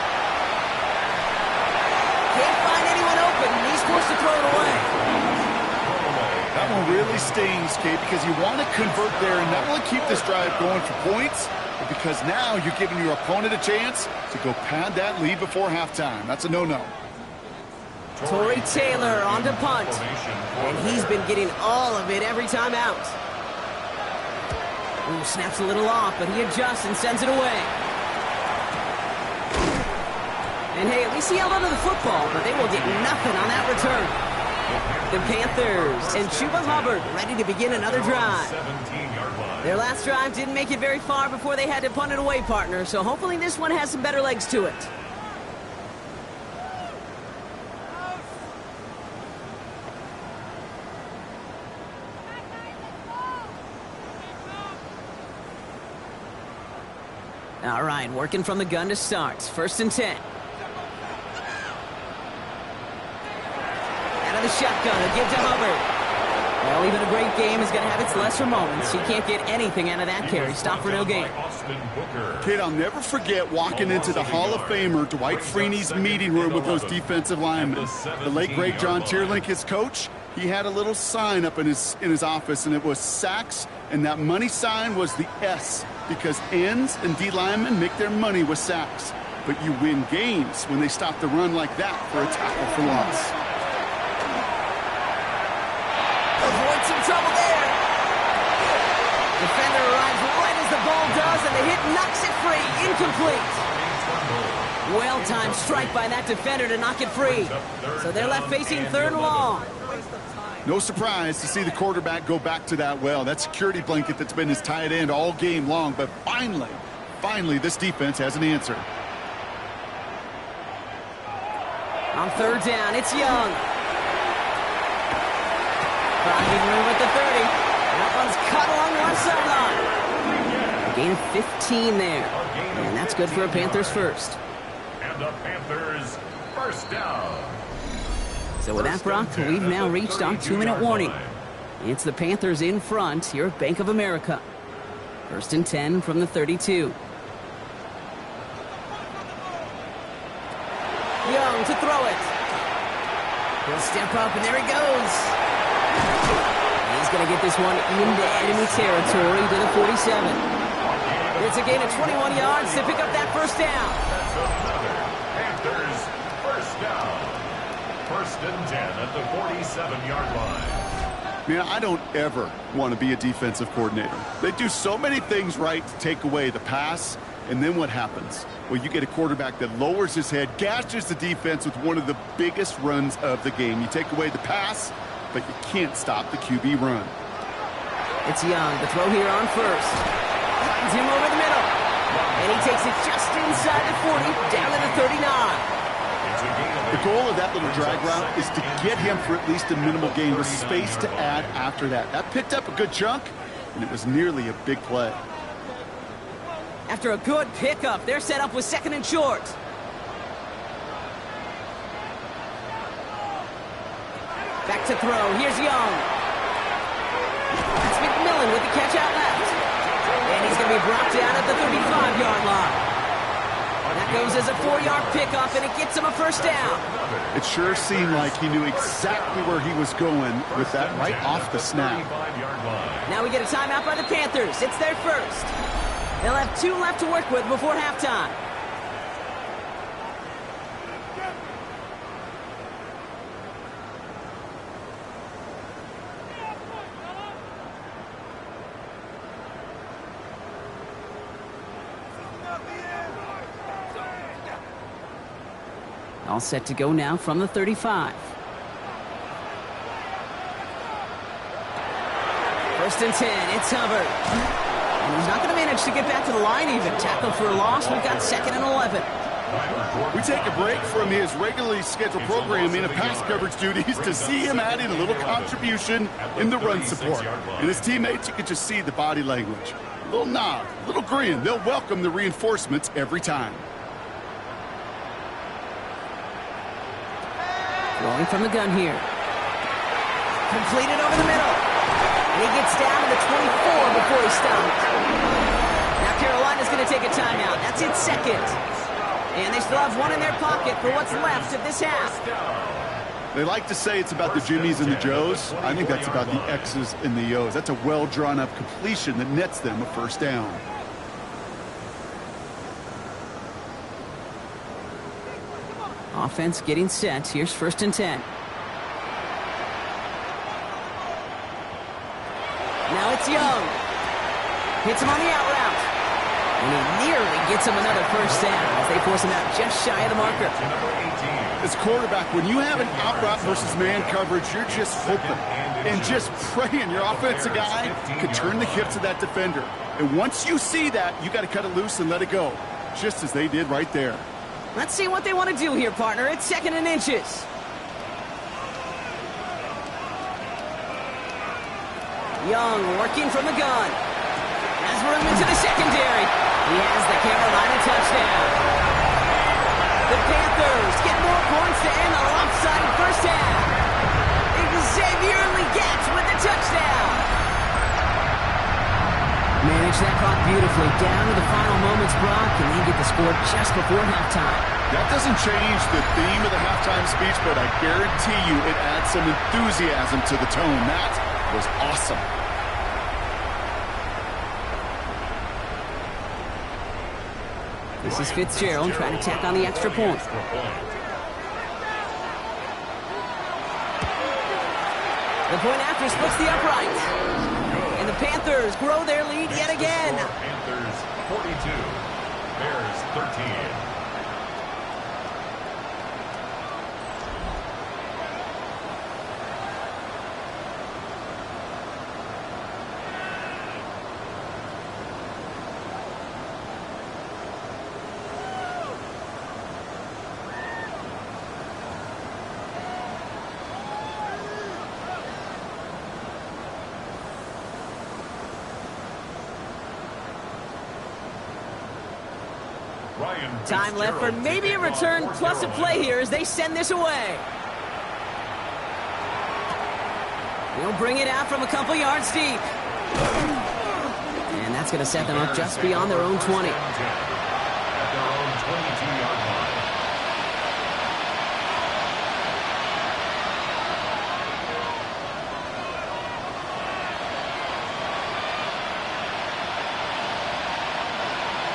Can't find anyone open. He's forced to throw it away. That one really stings, Kate, because you want to convert there and not only keep this drive going for points, but because now you're giving your opponent a chance to go pad that lead before halftime. That's a no-no. Torrey Taylor on to punt. And he's been getting all of it every time out. Ooh, snaps a little off, but he adjusts and sends it away. And hey, at least he held onto the football, but they will get nothing on that return. The Panthers and Chuba Hubbard ready to begin another drive. Their last drive didn't make it very far before they had to punt it away, partner, so hopefully this one has some better legs to it. All right, working from the gun to start. 1st and 10. The shotgun, a give to Hubbard. Well, even a great game is going to have its lesser moments. He can't get anything out of that carry. Stop for no gain. Kid, I'll never forget walking into the Hall of Famer Dwight Freeney's meeting room with those defensive linemen. The late, great John Tierlink, his coach, he had a little sign up in his office, and it was sacks, and that money sign was the S, because ends and D linemen make their money with sacks. But you win games when they stop the run like that for a tackle for loss. Avoid some trouble there. Defender arrives right as the ball does, and the hit knocks it free. Incomplete. Well-timed strike by that defender to knock it free. So they're left facing 3rd and long. No surprise to see the quarterback go back to that well. That security blanket that's been his tight end all game long. But finally, this defense has an answer. On 3rd down, it's Young. Finding room at the 30. That one's cut along the left sideline. A gain of 15 there. And that's good for a Panthers first. And the Panthers first down. So with that, Brock, we've now reached our 2-minute warning. It's the Panthers in front here at Bank of America. 1st and 10 from the 32. Young to throw it. He'll step up, and there he goes. He's going to get this one into enemy territory to the 47. It's a gain of 21 yards to pick up that 1st down. That's another Panthers first down. 1st and 10 at the 47-yard line. Man, I don't ever want to be a defensive coordinator. They do so many things right to take away the pass, and then what happens? Well, you get a quarterback that lowers his head, gashes the defense with one of the biggest runs of the game. You take away the pass, but you can't stop the QB run. It's Young. The throw here on 1st. Finds him over the middle. And he takes it just inside the 40, down to the 39. The goal of that little drag route is to get him for at least a minimal gain with space to add after that. That picked up a good chunk, and it was nearly a big play. After a good pickup, they're set up with 2nd and short. Back to throw. Here's Young. That's McMillan with the catch out left. And he's going to be brought down at the 35-yard line. That goes as a 4-yard pickup, and it gets him a 1st down. It sure seemed like he knew exactly where he was going with that right off the snap. Now we get a timeout by the Panthers. It's their 1st. They'll have 2 left to work with before halftime. All set to go now from the 35. 1st and 10, it's Hubbard. And he's not going to manage to get back to the line even. Tackle for a loss, we've got 2nd and 11. We take a break from his regularly scheduled programming of pass coverage duties to see him adding a little contribution in the run support. And his teammates, you can just see the body language. Little nod, little grin. They'll welcome the reinforcements every time. Throwing from the gun here. Completed over the middle. And he gets down to the 24 before he stopped. Now Carolina's going to take a timeout. That's its second. And they still have one in their pocket for what's left of this half. They like to say it's about the Jimmies and the Joes. I think that's about the X's and the O's. That's a well-drawn-up completion that nets them a first down. Offense getting set. Here's 1st and 10. Now it's Young. Hits him on the out route. And he nearly gets him another first down as they force him out just shy of the marker. As quarterback, when you have an out route versus man coverage, you're just hoping and just praying your offensive guy can turn the hips of that defender. And once you see that, you got to cut it loose and let it go, just as they did right there. Let's see what they want to do here, partner. It's 2nd and inches. Young working from the gun. Has room into the secondary. He has the Carolina touchdown. The Panthers get more points to end the lopsided first half. Xavier Legette with the touchdown. Manage that clock beautifully down to the final moments, Brock, and they get the score just before halftime. That doesn't change the theme of the halftime speech, but I guarantee you it adds some enthusiasm to the tone. That was awesome. This is Fitzgerald trying to tack on the extra point. The point after splits the upright. And the Panthers grow their lead yet again. Panthers 42, Bears 13. Time left for maybe a return plus a play here as they send this away. They'll bring it out from a couple yards deep. And that's going to set them up just beyond their own 20. At their own 22-yard line.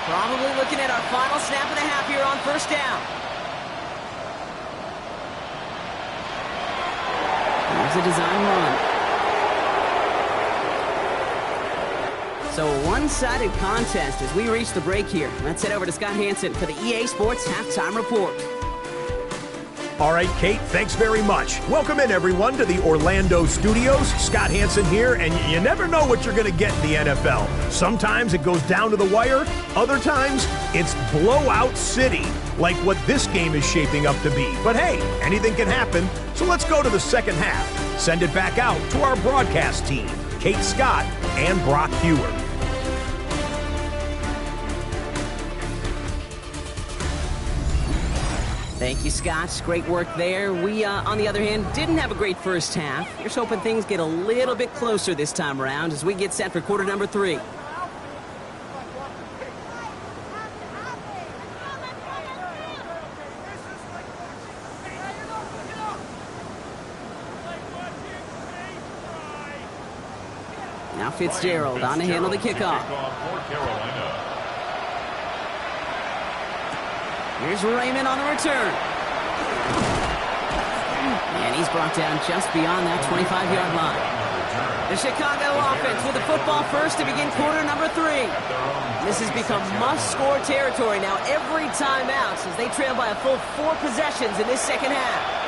Probably looking at our final snap of the half here on first down. Here's a design run. So a one-sided contest as we reach the break here. Let's head over to Scott Hansen for the EA Sports Halftime Report. All right, Kate, thanks very much. Welcome in, everyone, to the Orlando studios. Scott Hansen here, and you never know what you're going to get in the NFL. Sometimes it goes down to the wire. Other times, it's blowout city, like what this game is shaping up to be. But hey, anything can happen, so let's go to the second half. Send it back out to our broadcast team, Kate Scott and Brock Hewer. Thank you, Scott. Great work there. We, on the other hand, didn't have a great first half. Here's hoping things get a little bit closer this time around as we get set for quarter number 3. Now Fitzgerald on to handle the kickoff. Here's Raymond on the return. And he's brought down just beyond that 25-yard line. The Chicago offense with the football first to begin quarter number 3. This has become must-score territory now every time out as they trail by a full 4 possessions in this second half.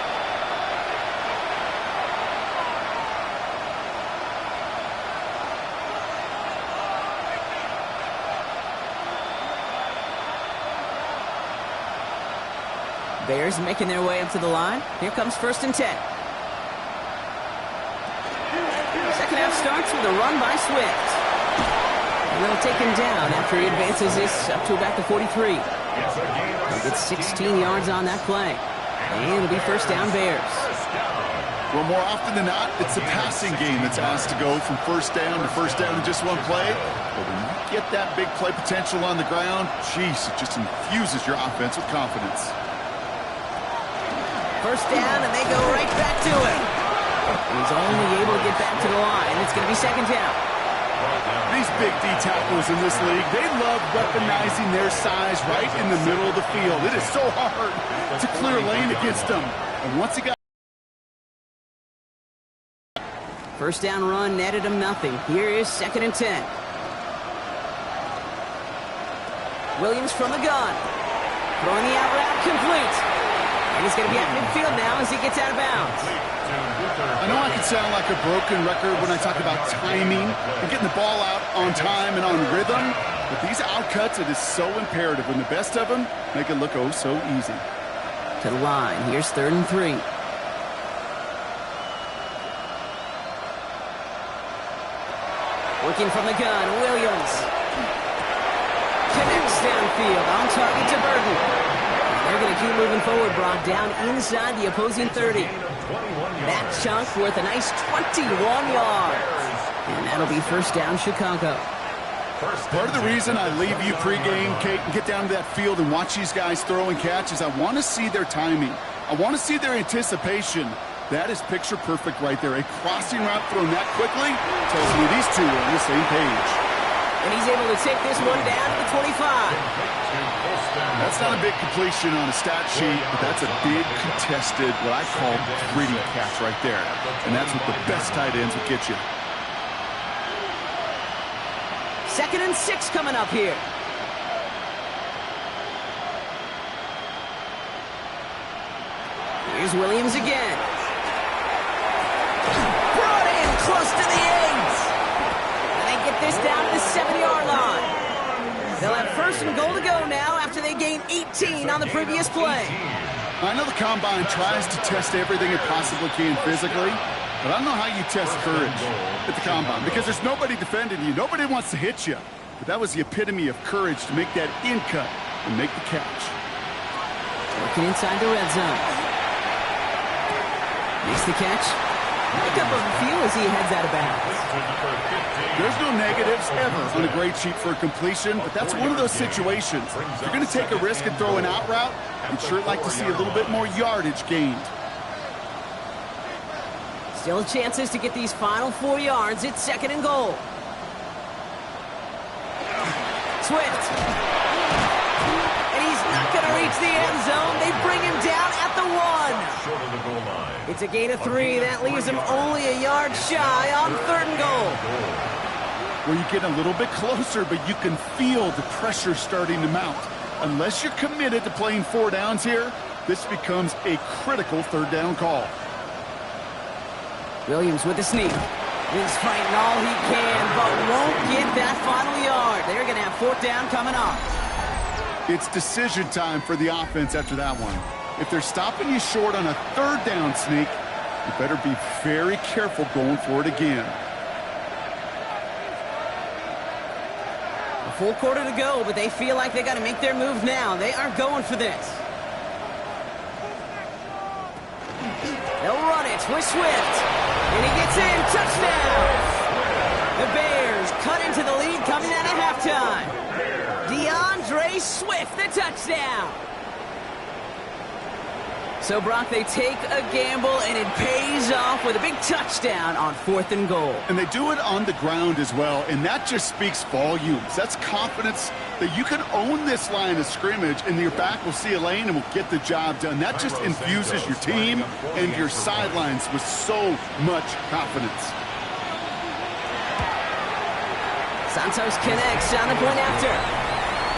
Bears making their way up to the line. Here comes 1st and 10. Second half starts with a run by Swift. They'll take him down after he advances this up to about the 43. He'll get 16 yards on that play. And it'll be first down Bears. Well, more often than not, it's a passing game that's asked to go from first down in just one play. But when you get that big play potential on the ground, geez, it just infuses your offense with confidence. First down, and they go right back to him. He's only able to get back to the line. It's going to be second down. These big D tackles in this league, they love weaponizing their size right in the middle of the field. It is so hard to clear lane against them. And once he got first down run netted him nothing. Here is second and 10. Williams from the gun. Throwing the out route complete. And he's going to be at midfield now as he gets out of bounds. I know I can sound like a broken record when I talk about timing and getting the ball out on time and on rhythm, but these outcuts, it is so imperative. When the best of them make it look oh so easy. To the line. Here's third and 3. Working from the gun, Williams. Connects downfield, on target to Burton. They're going to keep moving forward, Brock, down inside the opposing 30. That chunk worth a nice 21 yards. And that'll be first down Chicago. Part of the reason I leave you pregame, Kate, and get down to that field and watch these guys throw and catch is I want to see their timing. I want to see their anticipation. That is picture perfect right there. A crossing route thrown that quickly tells me these two are on the same page. And he's able to take this one down to the 25. That's not a big completion on a stat sheet, but that's a big contested, what I call gritty catch right there. And that's what the best tight ends will get you. Second and 6 coming up here. Here's Williams again. Brought in close to the 8. And they get this down to the 7-yard line. They'll have first and goal to go now after they gain 18 on the previous play. I know the Combine tries to test everything it possibly can physically, but I don't know how you test courage at the Combine because there's nobody defending you. Nobody wants to hit you. But that was the epitome of courage to make that in cut and make the catch. Working inside the red zone. Makes the catch. Pick up a few as he heads out of bounds. There's no negatives ever on a grade sheet for a completion, but that's one of those situations. If you're going to take a risk and throw an out route, you'd sure like to see a little bit more yardage gained. Still chances to get these final 4 yards. It's second and goal. Swift. And he's not going to reach the end zone. They bring him down at the 1. It's a gain of 3. That leaves him only a yard shy on third and goal. Well, you get a little bit closer, but you can feel the pressure starting to mount. Unless you're committed to playing 4 downs here, this becomes a critical third down call. Williams with the sneak. He's fighting all he can, but won't get that final yard. They're going to have fourth down coming up. It's decision time for the offense after that one. If they're stopping you short on a third down sneak, you better be very careful going for it again. A full quarter to go, but they feel like they got to make their move now. They are going for this. They'll run it with Swift. And he gets in. Touchdown. The Bears cut into the lead coming out of halftime. DeAndre Swift, the touchdown. So, Brock, they take a gamble, and it pays off with a big touchdown on fourth and goal. And they do it on the ground as well, and that just speaks volumes. That's confidence that you can own this line of scrimmage, and your back will see a lane and will get the job done. That just infuses your team and your sidelines with so much confidence. Santos connects on the point after.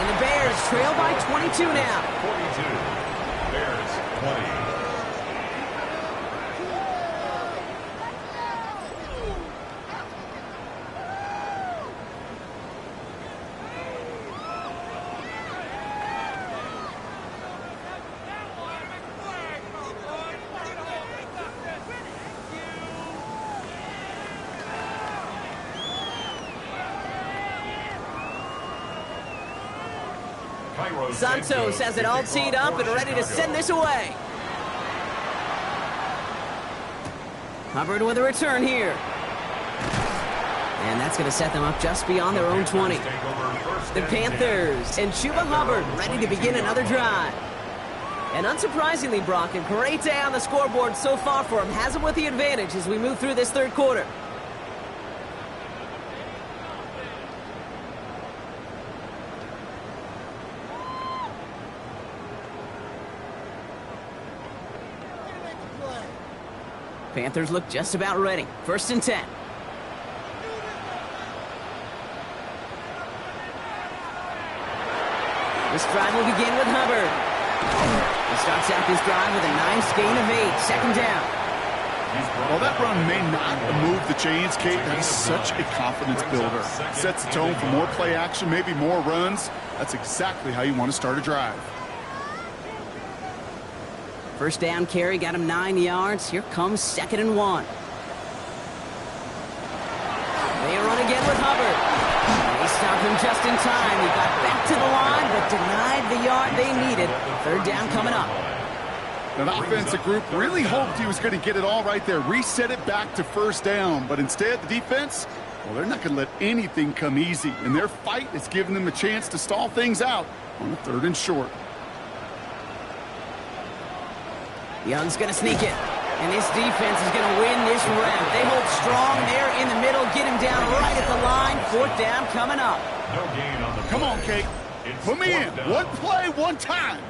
And the Bears trail by 22 now. 42. Bears 20. Santos has it all teed up and ready to send this away. Hubbard with a return here. And that's going to set them up just beyond their own 20. The Panthers and Chuba Hubbard ready to begin another drive. And unsurprisingly, Brock, a great day on the scoreboard so far for him. Has him with the advantage as we move through this third quarter. Panthers look just about ready. 1st and 10. This drive will begin with Hubbard. He starts out this drive with a nice gain of 8. 2nd down. Well, that run may not move the chains, Kate. That is such a confidence builder. Sets the tone for more play action, maybe more runs. That's exactly how you want to start a drive. 1st down carry got him 9 yards. Here comes 2nd and 1. They run again with Hubbard. They stop him just in time. He got back to the line, but denied the yard they needed. 3rd down coming up. Now, the offensive group really hoped he was going to get it all right there. Reset it back to 1st down. But instead, the defense, well, they're not going to let anything come easy. And their fight is giving them a chance to stall things out on the 3rd and short. Young's going to sneak it. And this defense is going to win this round. They hold strong there in the middle. Get him down right at the line. 4th down coming up. No gain on the Come on, Kate. Put me in. One play, one time.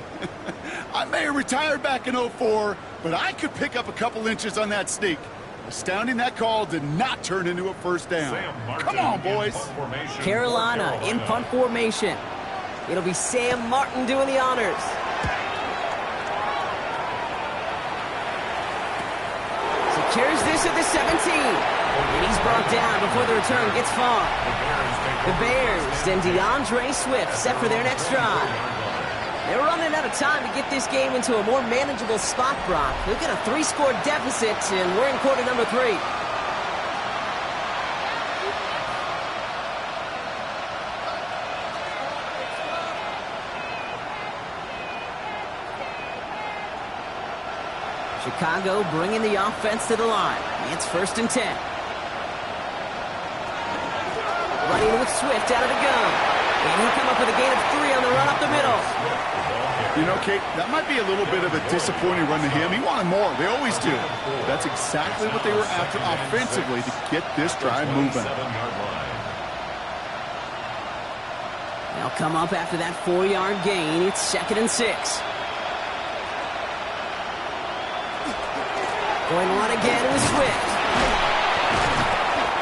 I may have retired back in 04, but I could pick up a couple inches on that sneak. Astounding that call did not turn into a 1st down. Come on, boys. Carolina in punt formation. It'll be Sam Martin doing the honors. Secures this at the 17. And he's brought down before the return gets far. The Bears and DeAndre Swift set for their next drive. They're running out of time to get this game into a more manageable spot, Brock. They've got a 3-score deficit, and we're in quarter number 3. Chicago bringing the offense to the line. It's 1st and 10. Running with Swift out of the gun. And he'll come up with a gain of 3 on the run up the middle. You know, Kate, that might be a little bit of a disappointing run to him. He wanted more. They always do. That's exactly what they were after offensively to get this drive moving. They'll come up after that 4-yard gain. It's 2nd and 6. Going to run again with Swift.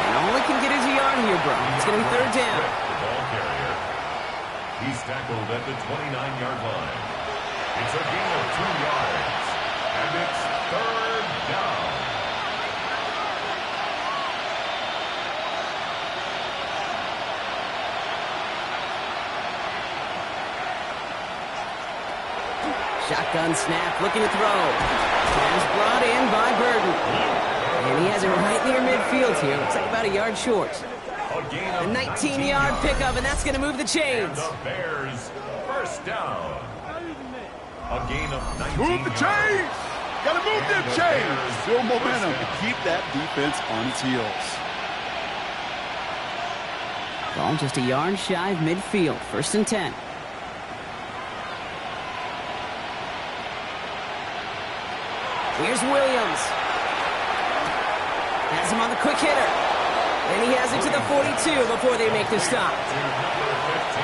And all he can get is a yard here, bro. It's going to be 3rd down. He's tackled at the 29-yard line. It's a gain of 2 yards. And it's 3rd down. Shotgun snap, looking to throw. Pass brought in by Burton. And he has it right near midfield here. Looks like about a yard short. A 19-yard pickup, and that's going to move the chains. And the Bears, 1st down. A gain of 19 Move the chains! Got to move them chains! Build momentum to keep that defense on its heels. Ball just a yard shy of midfield. 1st and 10. Here's Williams. Has him on the quick hitter. And he has it to the 42 before they make the stop.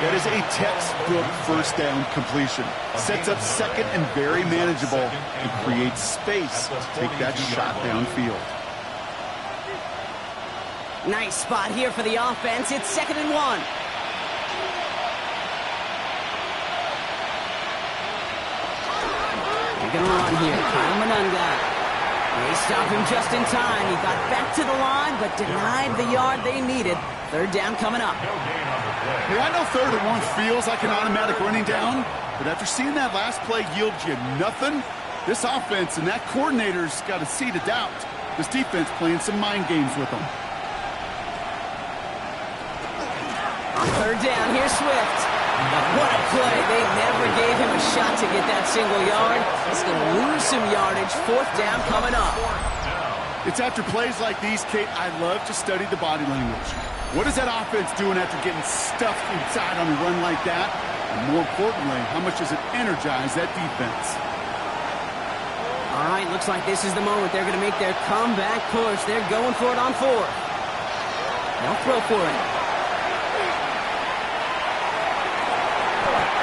That is a textbook 1st down completion. Sets up 2nd and very manageable and creates space to take that shot downfield. Nice spot here for the offense. It's 2nd and 1. They're going to run here. Kyle Monunga. They stop him just in time. He got back to the line, but denied the yard they needed. 3rd down coming up. Hey, I know 3rd and 1 feels like an automatic running down, but after seeing that last play yield you nothing, this offense and that coordinator's got a seed of doubt. This defense playing some mind games with them. On 3rd down, here's Swift. What a play. They never gave him a shot to get that single yard. He's going to lose some yardage. Fourth down coming up. It's after plays like these, Kate, I love to study the body language. What is that offense doing after getting stuffed inside on a run like that? And more importantly, how much does it energize that defense? All right, looks like this is the moment. They're going to make their comeback push. They're going for it on fourth. They'll throw for it.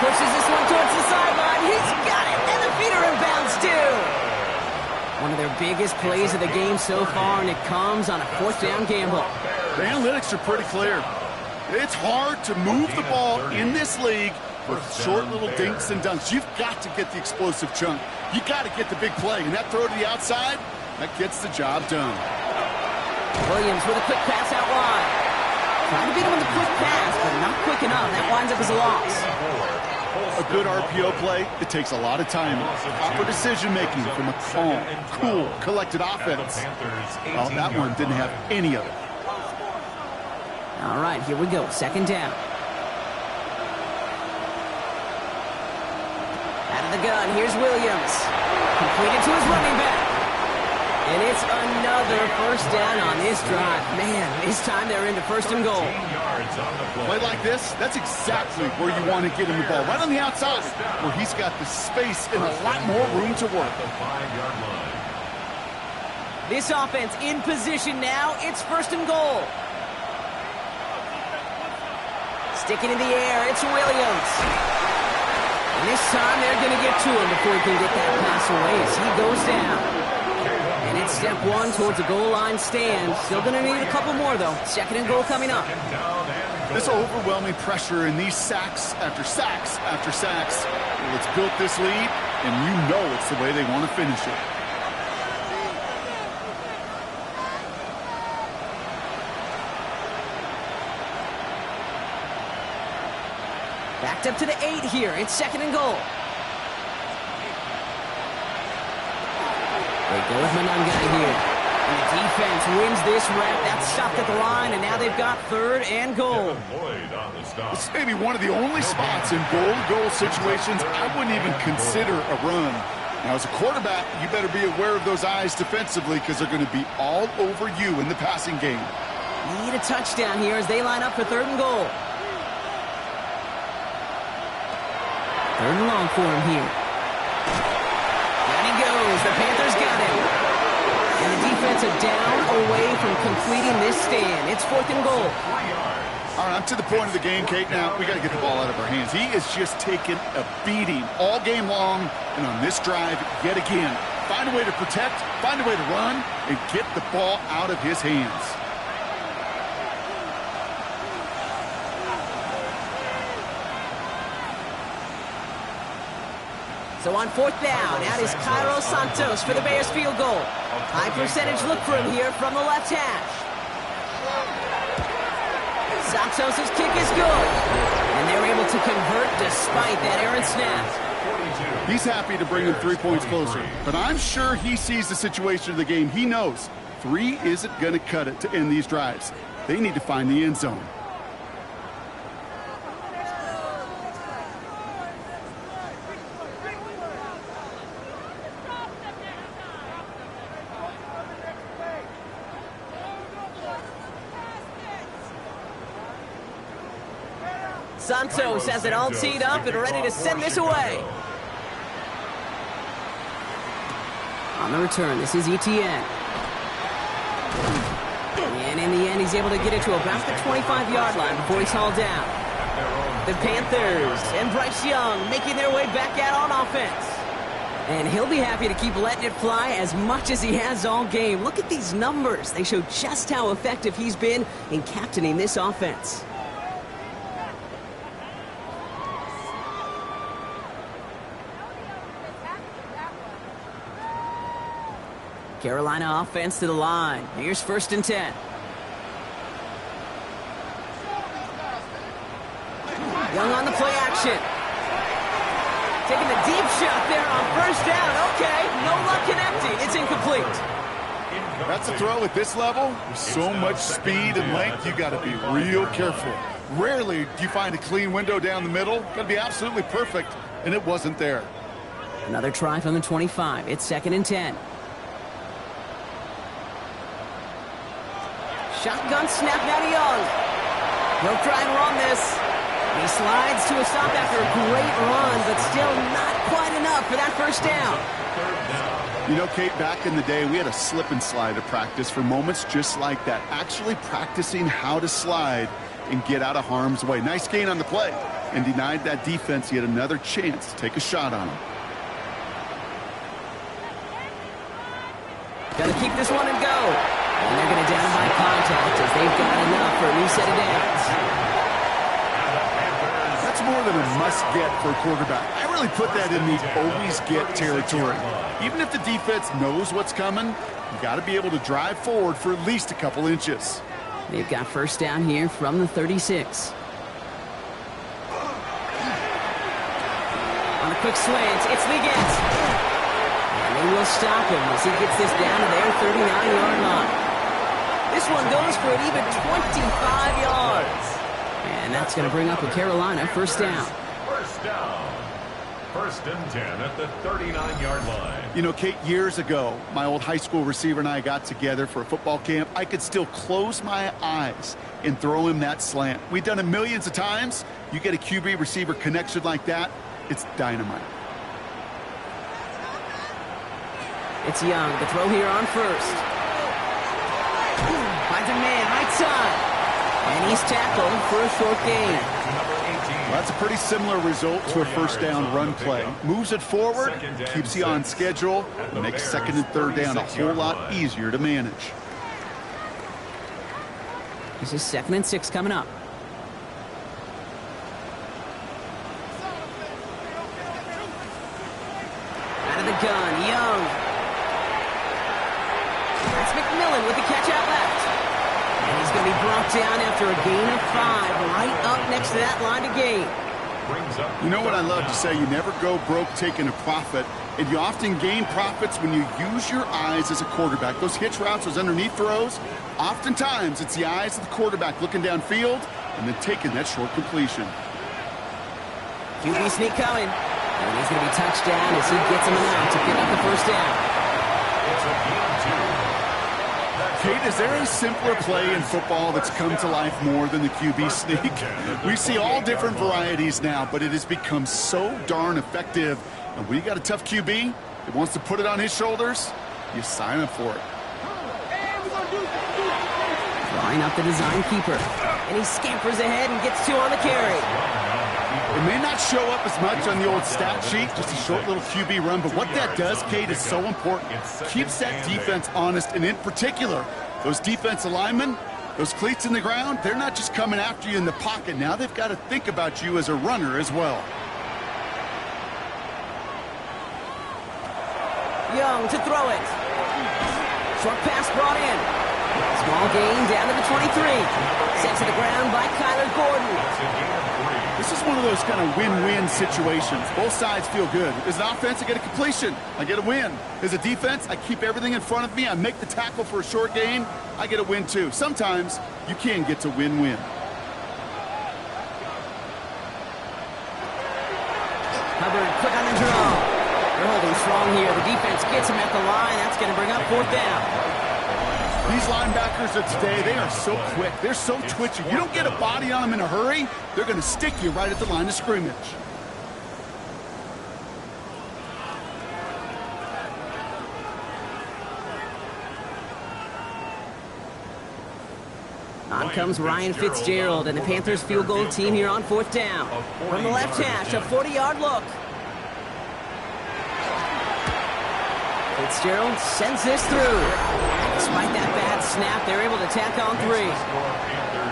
Pushes this one towards the sideline. He's got it, and the feet are in bounds too. One of their biggest plays of the game so far, and it comes on a fourth down gamble. The analytics are pretty clear. It's hard to move the ball in this league with short little dinks and dunks. You've got to get the explosive chunk. You got to get the big play, and that throw to the outside, that gets the job done. Williams with a quick pass out wide. Trying to beat him with a quick pass, but not quick enough. That winds up as a loss. A good RPO play, it takes a lot of time. Proper decision-making from a calm, cool, collected offense. Well, that one didn't have any of it. All right, here we go. Second down. Out of the gun, here's Williams. Completed to his running back. And it's another first down on this drive. Man, this time they're into first and goal. Play like this, that's exactly where you want to get him the ball. Right on the outside, where he's got the space and a lot more room to work. This offense in position now. It's first and goal. Sticking in the air, it's Williams. And this time they're going to get to him before he can get that pass away as he goes down. And it's step one towards a goal line stand. Still going to need a couple more, though. Second and goal coming up. This overwhelming pressure and these sacks after sacks after sacks. Well, it's built this lead, and you know it's the way they want to finish it. Backed up to the 8 here. It's second and goal. They go with Manungai here. And the defense wins this rep. That's stopped at the line, and now they've got third and goal. This may be one of the only spots in goal-to-goal situations I wouldn't even consider a run. Now, as a quarterback, you better be aware of those eyes defensively because they're going to be all over you in the passing game. Need a touchdown here as they line up for third and goal. Third and long for him here. Down he goes. The Panthers got him. And the defense are down away from completing this stand. It's fourth and goal. All right, I'm to the point of the game, Kate. Now, we got to get the ball out of our hands. He is just taking a beating all game long. And on this drive, yet again, find a way to protect, find a way to run, and get the ball out of his hands. So on fourth down, out is Cairo Santos for the Bears field goal. High percentage look for him here from the left hash. Santos' kick is good. And they're able to convert despite that errant snap. He's happy to bring him 3 points closer. But I'm sure he sees the situation of the game. He knows 3 isn't going to cut it to end these drives. They need to find the end zone. Santos has it all teed up and ready to send this away. On the return, this is Etienne. And in the end, he's able to get it to about the 25-yard line before he's hauled down. The Panthers and Bryce Young making their way back out on offense. And he'll be happy to keep letting it fly as much as he has all game. Look at these numbers. They show just how effective he's been in captaining this offense. Carolina offense to the line. Here's first and 10. Young on the play action. Taking the deep shot there on first down. Okay, no luck connecting. It's incomplete. That's a throw at this level. With so much speed and length, you got to be real careful. Rarely do you find a clean window down the middle. Got to be absolutely perfect, and it wasn't there. Another try from the 25. It's 2nd and 10. Shotgun snap now to Young. He'll try and run this. He slides to a stop after a great run, but still not quite enough for that first down. You know, Kate, back in the day, we had a slip and slide at practice for moments just like that. Actually practicing how to slide and get out of harm's way. Nice gain on the play, and denied that defense yet another chance to take a shot on him. Got to keep this one and go. And they're going to down by contact as they've got enough for a new set of downs. That's more than a must-get for a quarterback. I really put that in the always-get territory. Even if the defense knows what's coming, you got to be able to drive forward for at least a couple inches. They've got first down here from the 36. On a quick slant, it's Liggett. And they will stop him as he gets this down to their 39-yard line. This one goes for an even 25 yards. And that's going to bring up a Carolina first down. First down. 1st and 10 at the 39-yard line. You know, Kate, years ago, my old high school receiver and I got together for a football camp. I could still close my eyes and throw him that slant. We've done it millions of times. You get a QB-receiver connection like that, it's dynamite. It's Young. The throw here on first. Finds a man right side. And he's tackled for a short gain. Well, that's a pretty similar result to a first down run play. Moves it forward, keeps you on schedule, and makes 2nd and 3rd down a whole lot easier to manage. This is 2nd and 6 coming up. Out of the gun, Young. That's McMillan with the catch out left. And he's going to be brought down after a gain of 5, right up next to that line of gain. You know what I love to say? You never go broke taking a profit, and you often gain profits when you use your eyes as a quarterback. Those hitch routes, those underneath throws, oftentimes it's the eyes of the quarterback looking downfield and then taking that short completion. QB sneak coming. And he's going to be touched down as he gets him out to pick up the first down. It's a gain 2. Kate, is there a simpler play in football that's come to life more than the QB sneak? We see all different varieties now, but it has become so darn effective. And when you got a tough QB that wants to put it on his shoulders, you sign up for it. Drawing up the design keeper. And he scampers ahead and gets 2 on the carry. It may not show up as much on the old stat sheet, just a short little QB run, but what that does, Kate, is so important. Keeps that defense honest, and in particular, those defensive linemen, those cleats in the ground, they're not just coming after you in the pocket. Now they've got to think about you as a runner as well. Young to throw it. Short pass brought in. Small gain down to the 23. Sent to the ground by Kyler Gordon. This is one of those kind of win-win situations. Both sides feel good. As an offense, I get a completion. I get a win. As a defense, I keep everything in front of me. I make the tackle for a short gain. I get a win, too. Sometimes you can get to win-win. Hubbard quick on the draw. They're holding strong here. The defense gets him at the line. That's going to bring up 4th down. These linebackers of today, they are so quick. They're so twitchy. You don't get a body on them in a hurry, they're going to stick you right at the line of scrimmage. On comes Ryan Fitzgerald and the Panthers field goal team here on 4th down. From the left hash, a 40-yard look. Fitzgerald sends this through. Despite that bad snap, they're able to tack on 3.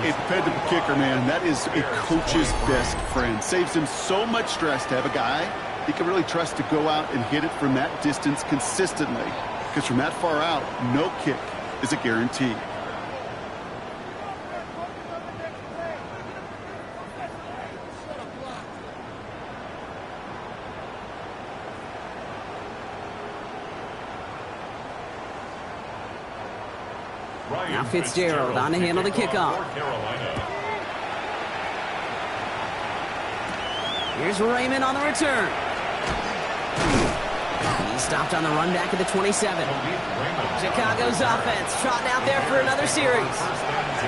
A dependable kicker, man. That is a coach's best friend. Saves him so much stress to have a guy he can really trust to go out and hit it from that distance consistently. Because from that far out, no kick is a guarantee. Now Fitzgerald on to handle the kickoff. Here's Raymond on the return. He stopped on the run back at the 27. Chicago's offense trotting out there for another series.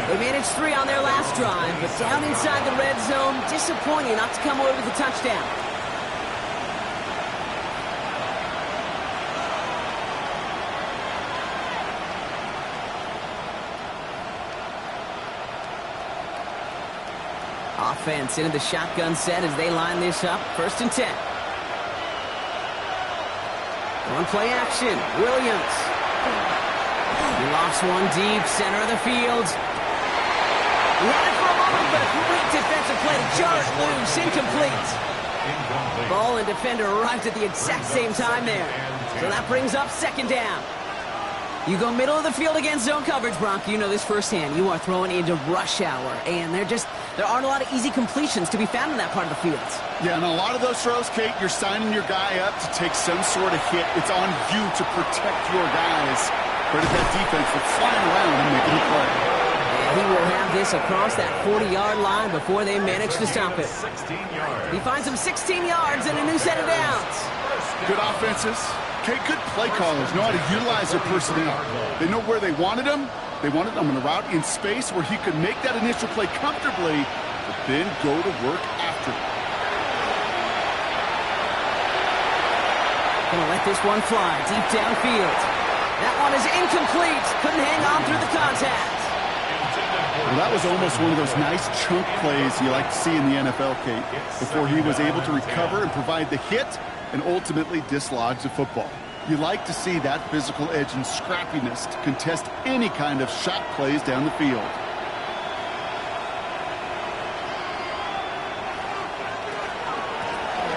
They managed 3 on their last drive, but down inside the red zone, disappointing not to come away with a touchdown. Offense into the shotgun set as they line this up. 1st and 10. On play action, Williams. He lofts one deep, center of the field. He had it for a moment, but a great defensive play to jar it loose. Incomplete. Ball and defender arrived at the exact same time there. So that brings up 2nd down. You go middle of the field against zone coverage, Bronco. You know this firsthand. You are throwing into rush hour, and there aren't a lot of easy completions to be found in that part of the field. Yeah, and a lot of those throws, Kate, you're signing your guy up to take some sort of hit. It's on you to protect your guys. Credit that defense for flying around and making a play. And he will have this across that 40-yard line before they manage to stop it. He finds him 16 yards and a new set of downs. Good offenses. Kate, good play callers know how to utilize their personnel. They know where they wanted him. They wanted him on a route in space where he could make that initial play comfortably, but then go to work after it. Gonna let this one fly deep downfield. That one is incomplete. Couldn't hang on through the contact. Well, that was almost one of those nice chunk plays you like to see in the NFL, Kate, before he was able to recover and provide the hit and ultimately dislodge the football. You like to see that physical edge and scrappiness to contest any kind of shot plays down the field.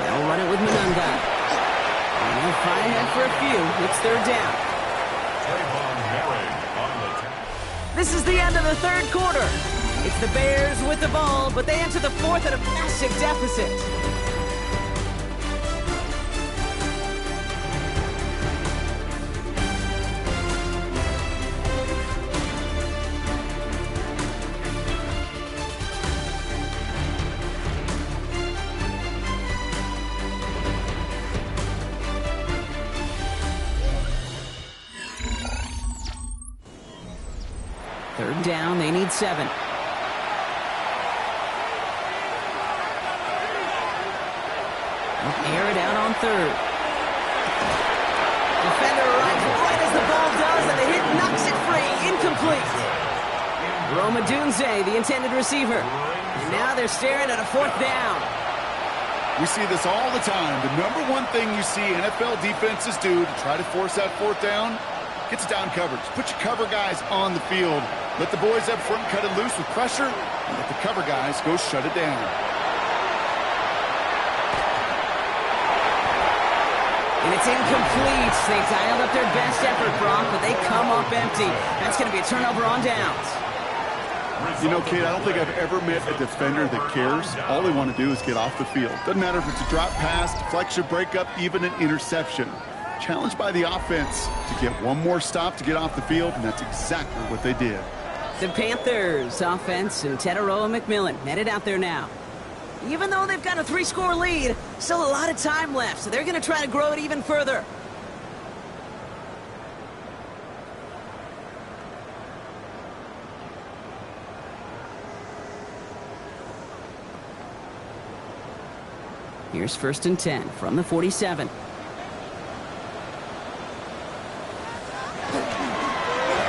They'll run it with Monunga. And they'll fight ahead for a few. It's 3rd down. This is the end of the 3rd quarter. It's the Bears with the ball, but they enter the 4th at a massive deficit. Third down, they need 7. They'll air it out on 3rd. Defender arrives right as the ball does, and the hit knocks it free. Incomplete. Roma Dunze, the intended receiver. And now they're staring at a 4th down. We see this all the time. The number one thing you see NFL defenses do to try to force that 4th down, gets down coverage. Put your cover guys on the field. Let the boys up front cut it loose with pressure, and let the cover guys go shut it down. And it's incomplete. They dialed up their best effort, Brock, but they come up empty. That's going to be a turnover on downs. You know, Kate, I don't think I've ever met a defender that cares. All they want to do is get off the field. Doesn't matter if it's a drop pass, deflection, breakup, even an interception. Challenged by the offense to get one more stop to get off the field, and that's exactly what they did. The Panthers offense and Teteroa McMillan headed out there now. Even though they've got a 3-score lead, still a lot of time left, so they're going to try to grow it even further. Here's 1st and 10 from the 47.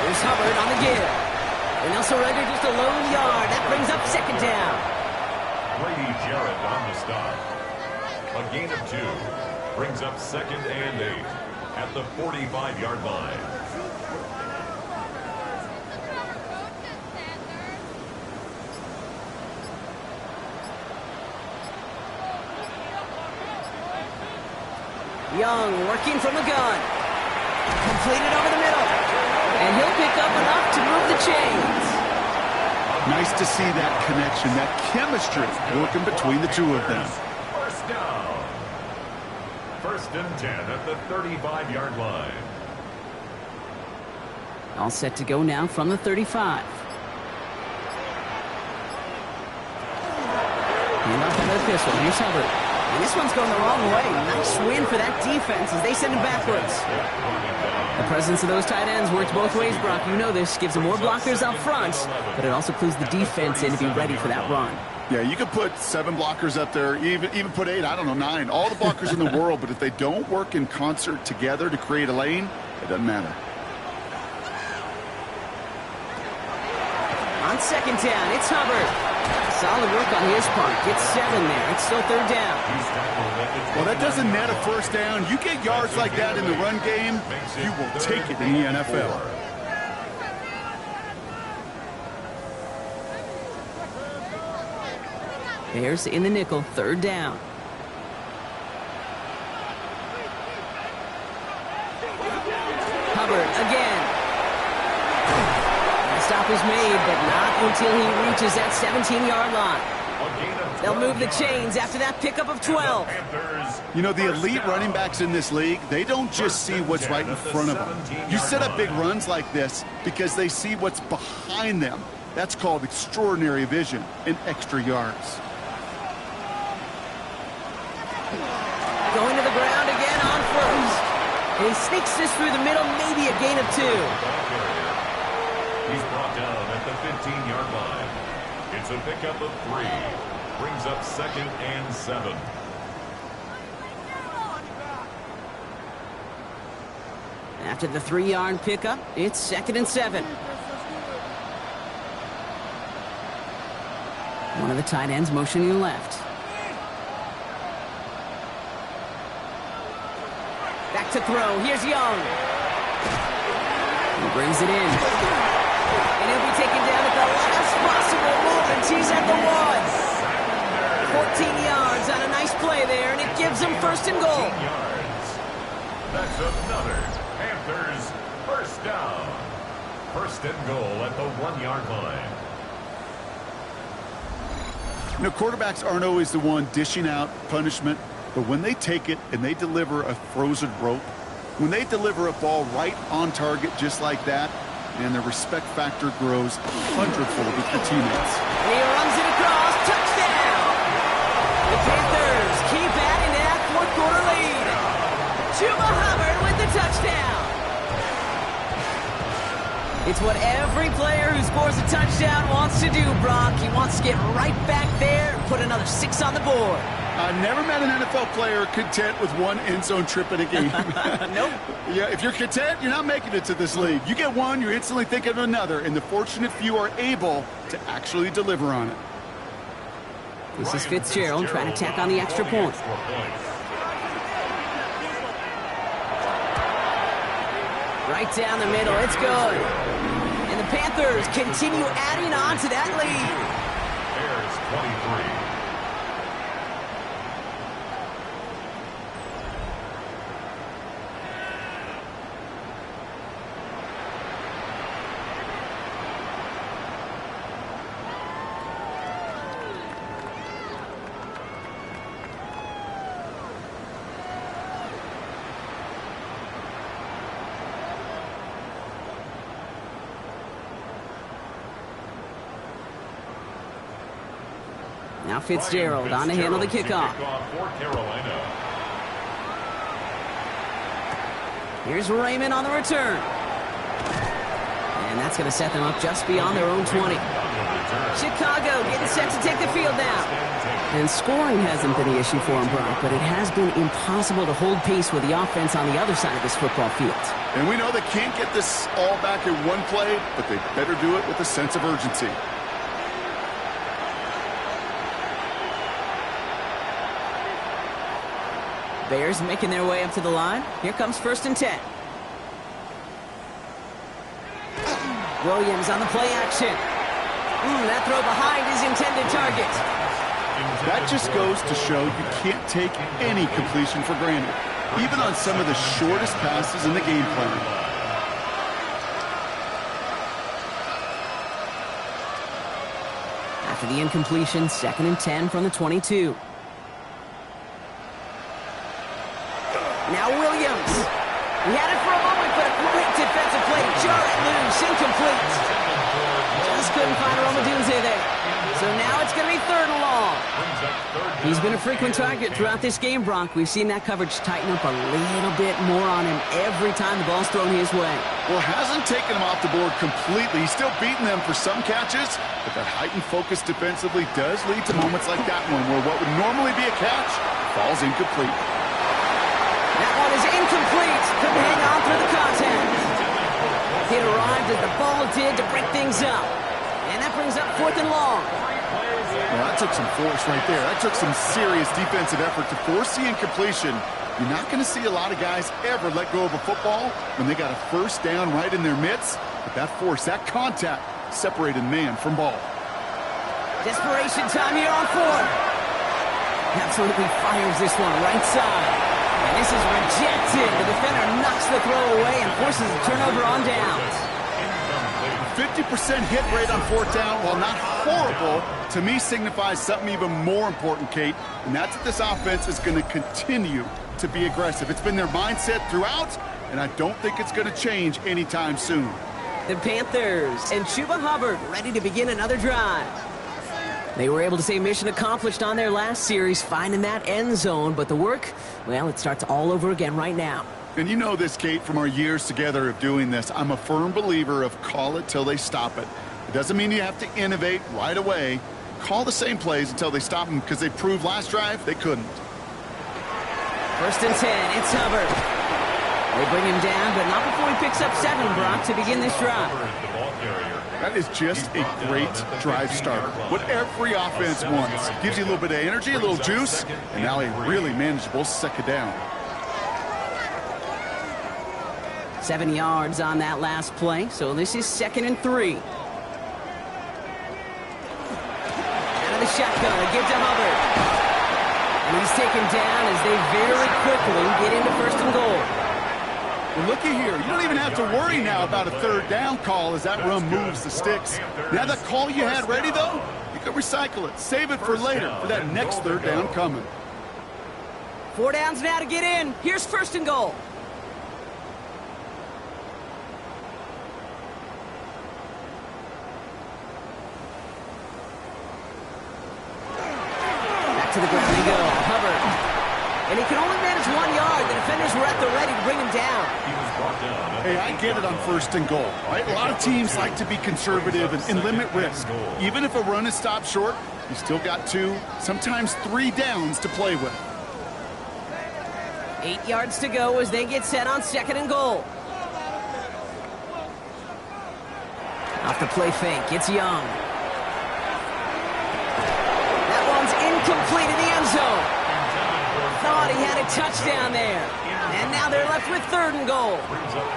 Here's Hubbard on the give. And they'll surrender just a lone yard. That brings up 2nd down. Brady Jarrett on the stop. A gain of 2 brings up 2nd and 8 at the 45-yard line. Young working from the gun. Completed over the middle. And he'll pick up enough to move the chains. Nice to see that connection, that chemistry working between the two of them. 1st down. 1st and 10 at the 35-yard line. All set to go now from the 35. Hand off into the pistol. Here's Hubbard. And this one's going the wrong way. Nice win for that defense as they send him backwards. The presence of those tight ends works both ways, Brock. You know this. Gives them more blockers up front, but it also clues the defense in to be ready for that run. Yeah, you could put 7 blockers up there, even put 8, I don't know, 9. All the blockers in the world, but if they don't work in concert together to create a lane, it doesn't matter. On second down, it's Hubbard. Solid work on his part. Gets 7 there. It's still third down. Well, that doesn't net a first down. You get yards like that in the run game, you will take it in the NFL. Bears in the nickel, third down. Hubbard again. The stop is made, but not until he reaches that 17-yard line. They'll move the chains after that pickup of 12. You know, the elite running backs in this league, they don't just see what's right in front of them. You set up big runs like this because they see what's behind them. That's called extraordinary vision and extra yards. Going to the ground again on first. And he sneaks this through the middle, maybe a gain of 2. He's brought down at the 15-yard line. It's a pickup of 3. Brings up 2nd and 7. After the 3-yard pickup, it's 2nd and 7. One of the tight ends motioning left. Back to throw. Here's Young. He brings it in. And he'll be taken down at the last possible moment. He's at the 1. 14 yards on a nice play there, and it gives them first and goal. That's another Panthers first down. First and goal at the 1-yard line. You know, quarterbacks aren't always the one dishing out punishment, but when they take it and they deliver a frozen rope, when they deliver a ball right on target just like that, and the respect factor grows 100-fold with the teammates. And he runs it across. Touchdown! The Panthers keep adding to that fourth-quarter lead. Chuba Hubbard with the touchdown. It's what every player who scores a touchdown wants to do, Brock. He wants to get right back there and put another 6 on the board. I've never met an NFL player content with one end zone trip in a game. Nope. Yeah, if you're content, you're not making it to this league. You get one, you're instantly thinking of another, and the fortunate few are able to actually deliver on it. This is Fitzgerald trying to tack on the extra point. Right down the middle, it's good. And the Panthers continue adding on to that lead. Bears 23. Now Fitzgerald on to handle the kickoff. For Carolina. Here's Raymond on the return. And that's going to set them up just beyond their own 20. Chicago getting set to take the field now. And scoring hasn't been the issue for them, Brock, but it has been impossible to hold pace with the offense on the other side of this football field. And we know they can't get this all back in one play, but they better do it with a sense of urgency. Bears making their way up to the line. Here comes 1st and 10. Williams on the play action. That throw behind his intended target. That just goes to show you can't take any completion for granted, even on some of the shortest passes in the game plan. After the incompletion, 2nd and 10 from the 22. Now Williams. He had it for a moment, but a great defensive play. Jar it loose, incomplete. Just couldn't find Romadunze there. So now it's going to be 3rd and long. Brings up 3rd He's been a frequent target throughout this game, Brock. We've seen that coverage tighten up a little bit more on him every time the ball's thrown his way. Well, hasn't taken him off the board completely. He's still beating them for some catches, but that heightened focus defensively does lead to moments like that one where what would normally be a catch falls incomplete. That one is incomplete. Couldn't hang on through the contact. It arrived as the ball did to break things up. And that brings up 4th and long. Well, that took some force right there. That took some serious defensive effort to force the incompletion. You're not going to see a lot of guys ever let go of a football when they got a first down right in their midst. But that force, that contact, separated man from ball. Desperation time here on 4th. Absolutely fires this one right side. And this is rejected. The defender knocks the throw away and forces a turnover on downs. 50% hit rate on 4th down, while not horrible, to me signifies something even more important, Kate, and that's that this offense is going to continue to be aggressive. It's been their mindset throughout, and I don't think it's going to change anytime soon. The Panthers and Chuba Hubbard ready to begin another drive. They were able to say mission accomplished on their last series, finding that end zone, but the work, well, it starts all over again right now. And you know this, Kate, from our years together of doing this. I'm a firm believer of call it till they stop it. It doesn't mean you have to innovate right away. Call the same plays until they stop them, because they proved last drive they couldn't. 1st and 10, it's Hubbard. They bring him down, but not before he picks up 7, Brock, to begin this drive. That is just a great drive starter. What every offense wants. Gives you a little bit of energy, a little juice, and now a really manageable 2nd down. 7 yards on that last play, so this is 2nd and 3. Out of the shotgun, a give to Hubbard. And he's taken down as they very quickly get into 1st and goal. Well, looky here. You don't even have to worry now about a 3rd down call as that run moves the sticks. Now that call you had ready, though, you can recycle it. Save it for later for that next 3rd down coming. 4 downs now to get in. Here's 1st and goal. To the ground they go. Hubbard. And he can only manage 1 yard. The defenders were at the ready to bring him down. Hey, I get it on 1st and goal, right? A lot of teams like to be conservative and limit risk. Even if a run is stopped short, you still got 2, sometimes 3 downs to play with. 8 yards to go as they get set on 2nd and goal. Off the play fake, it's Young. Complete in the end zone. Thought he had a touchdown there. And now they're left with 3rd and goal.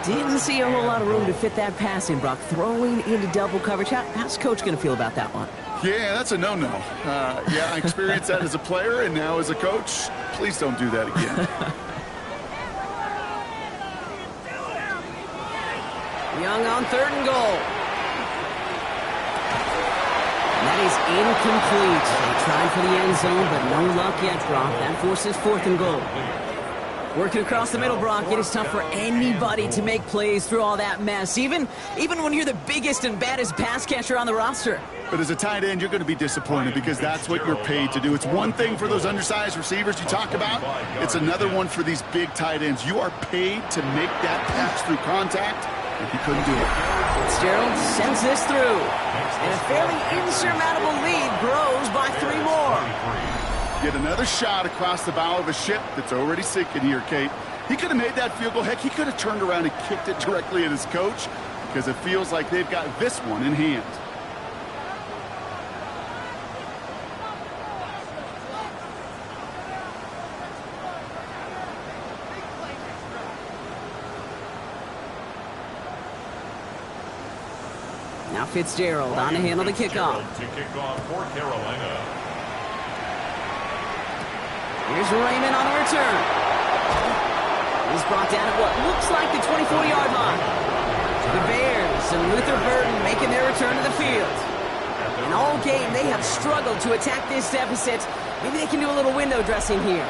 Didn't see a whole lot of room to fit that pass in, Brock. Throwing into double coverage. How's Coach going to feel about that one? Yeah, that's a no-no. Yeah, I experienced that as a player and now as a coach. Please don't do that again. Young on 3rd and goal. That is incomplete. They tried for the end zone, but no luck yet, Brock. That forces 4th and goal. Working across the middle, Brock, it is tough for anybody to make plays through all that mess, even when you're the biggest and baddest pass catcher on the roster. But as a tight end, you're going to be disappointed because that's what you're paid to do. It's one thing for those undersized receivers you talk about. It's another one for these big tight ends. You are paid to make that pass through contact, and he couldn't do it. Fitzgerald sends this through. And a fairly insurmountable lead grows by 3 more. Yet another shot across the bow of a ship that's already sinking here, Kate. He could have made that field goal. Heck, he could have turned around and kicked it directly at his coach because it feels like they've got this one in hand. Now Fitzgerald on to handle the kickoff. To kick off for Carolina. Here's Raymond on a return. He's brought down at what looks like the 24-yard line. The Bears and Luther Burden making their return to the field. And all game, they have struggled to attack this deficit. Maybe they can do a little window dressing here.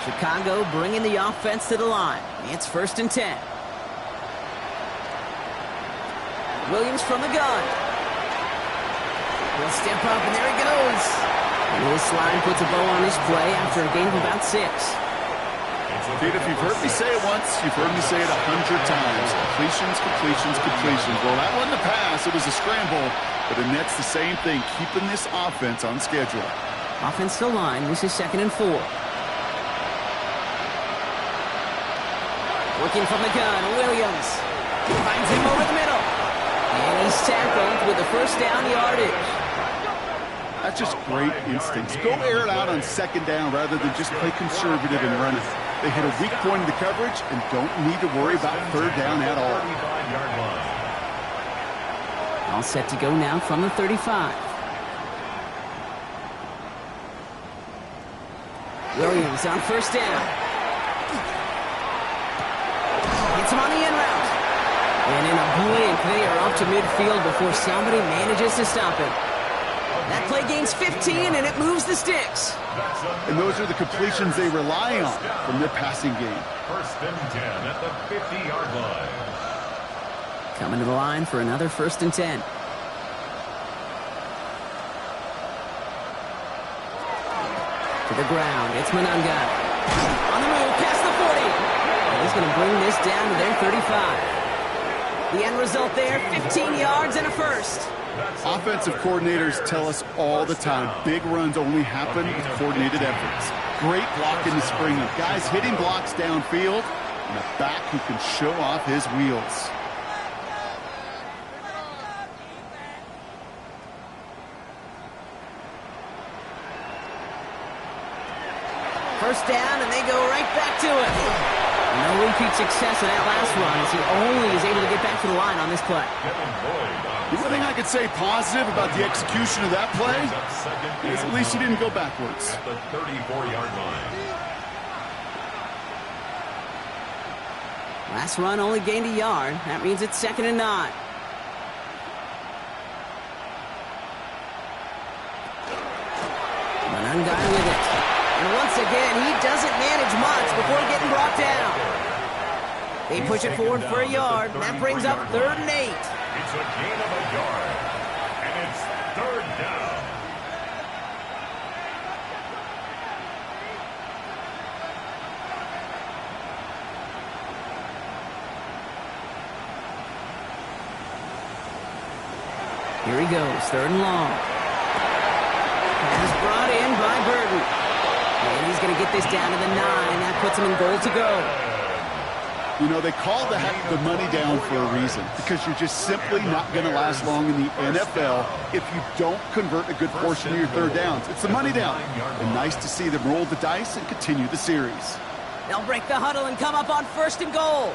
Chicago bringing the offense to the line. It's 1st and 10. Williams from the gun. He'll step up, and there he goes. And this line puts a bow on his play after a gain of about 6. Pete, if you've heard me say it once, you've heard me say it 100 times. Completions, completions, completions. Well, that wasn't a pass. It was a scramble. But the Nets the same thing, keeping this offense on schedule. Offense to line. This is 2nd and 4. Working from the gun, Williams. Finds him over the middle. And he's tackled with the first down yardage. That's just great instincts. Go air it out on 2nd down rather than just play conservative and run it. They hit a weak point in the coverage and don't need to worry about 3rd down at all. All set to go now from the 35. Williams on 1st down. Hits him on the in route. And in a blink, they are off to midfield before somebody manages to stop him. That play gains 15, and it moves the sticks. And those are the completions they rely on from their passing game. 1st and 10 at the 50-yard line. Coming to the line for another 1st and 10. To the ground, it's Monanga. On the move, past the 40. And he's going to bring this down to their 35. The end result there, 15 yards and a 1st. Offensive coordinators tell us all the time, big runs only happen with coordinated efforts. Great block in the spring. Guys hitting blocks downfield, and a back who can show off his wheels. First down, and they go right back to it. No repeat success in that last run as he only is able to get back to the line on this play. The one thing I could say positive about the execution of that play is at least he didn't go backwards. At the 34-yard line. Last run only gained a yard. That means it's 2nd and 9. Monanga with it. And once again, he doesn't manage much before getting brought down. They push it forward for a yard. That brings up 3rd and 8. It's a gain of a yard, and it's 3rd down. Here he goes, 3rd and long. Pass brought in by Burton. And he's going to get this down to the 9. That puts him in goal to go. You know, they call the money down for a reason, because you're just simply not going to last long in the NFL if you don't convert a good portion of your 3rd downs. It's the money down. And nice to see them roll the dice and continue the series. They'll break the huddle and come up on 1st and goal.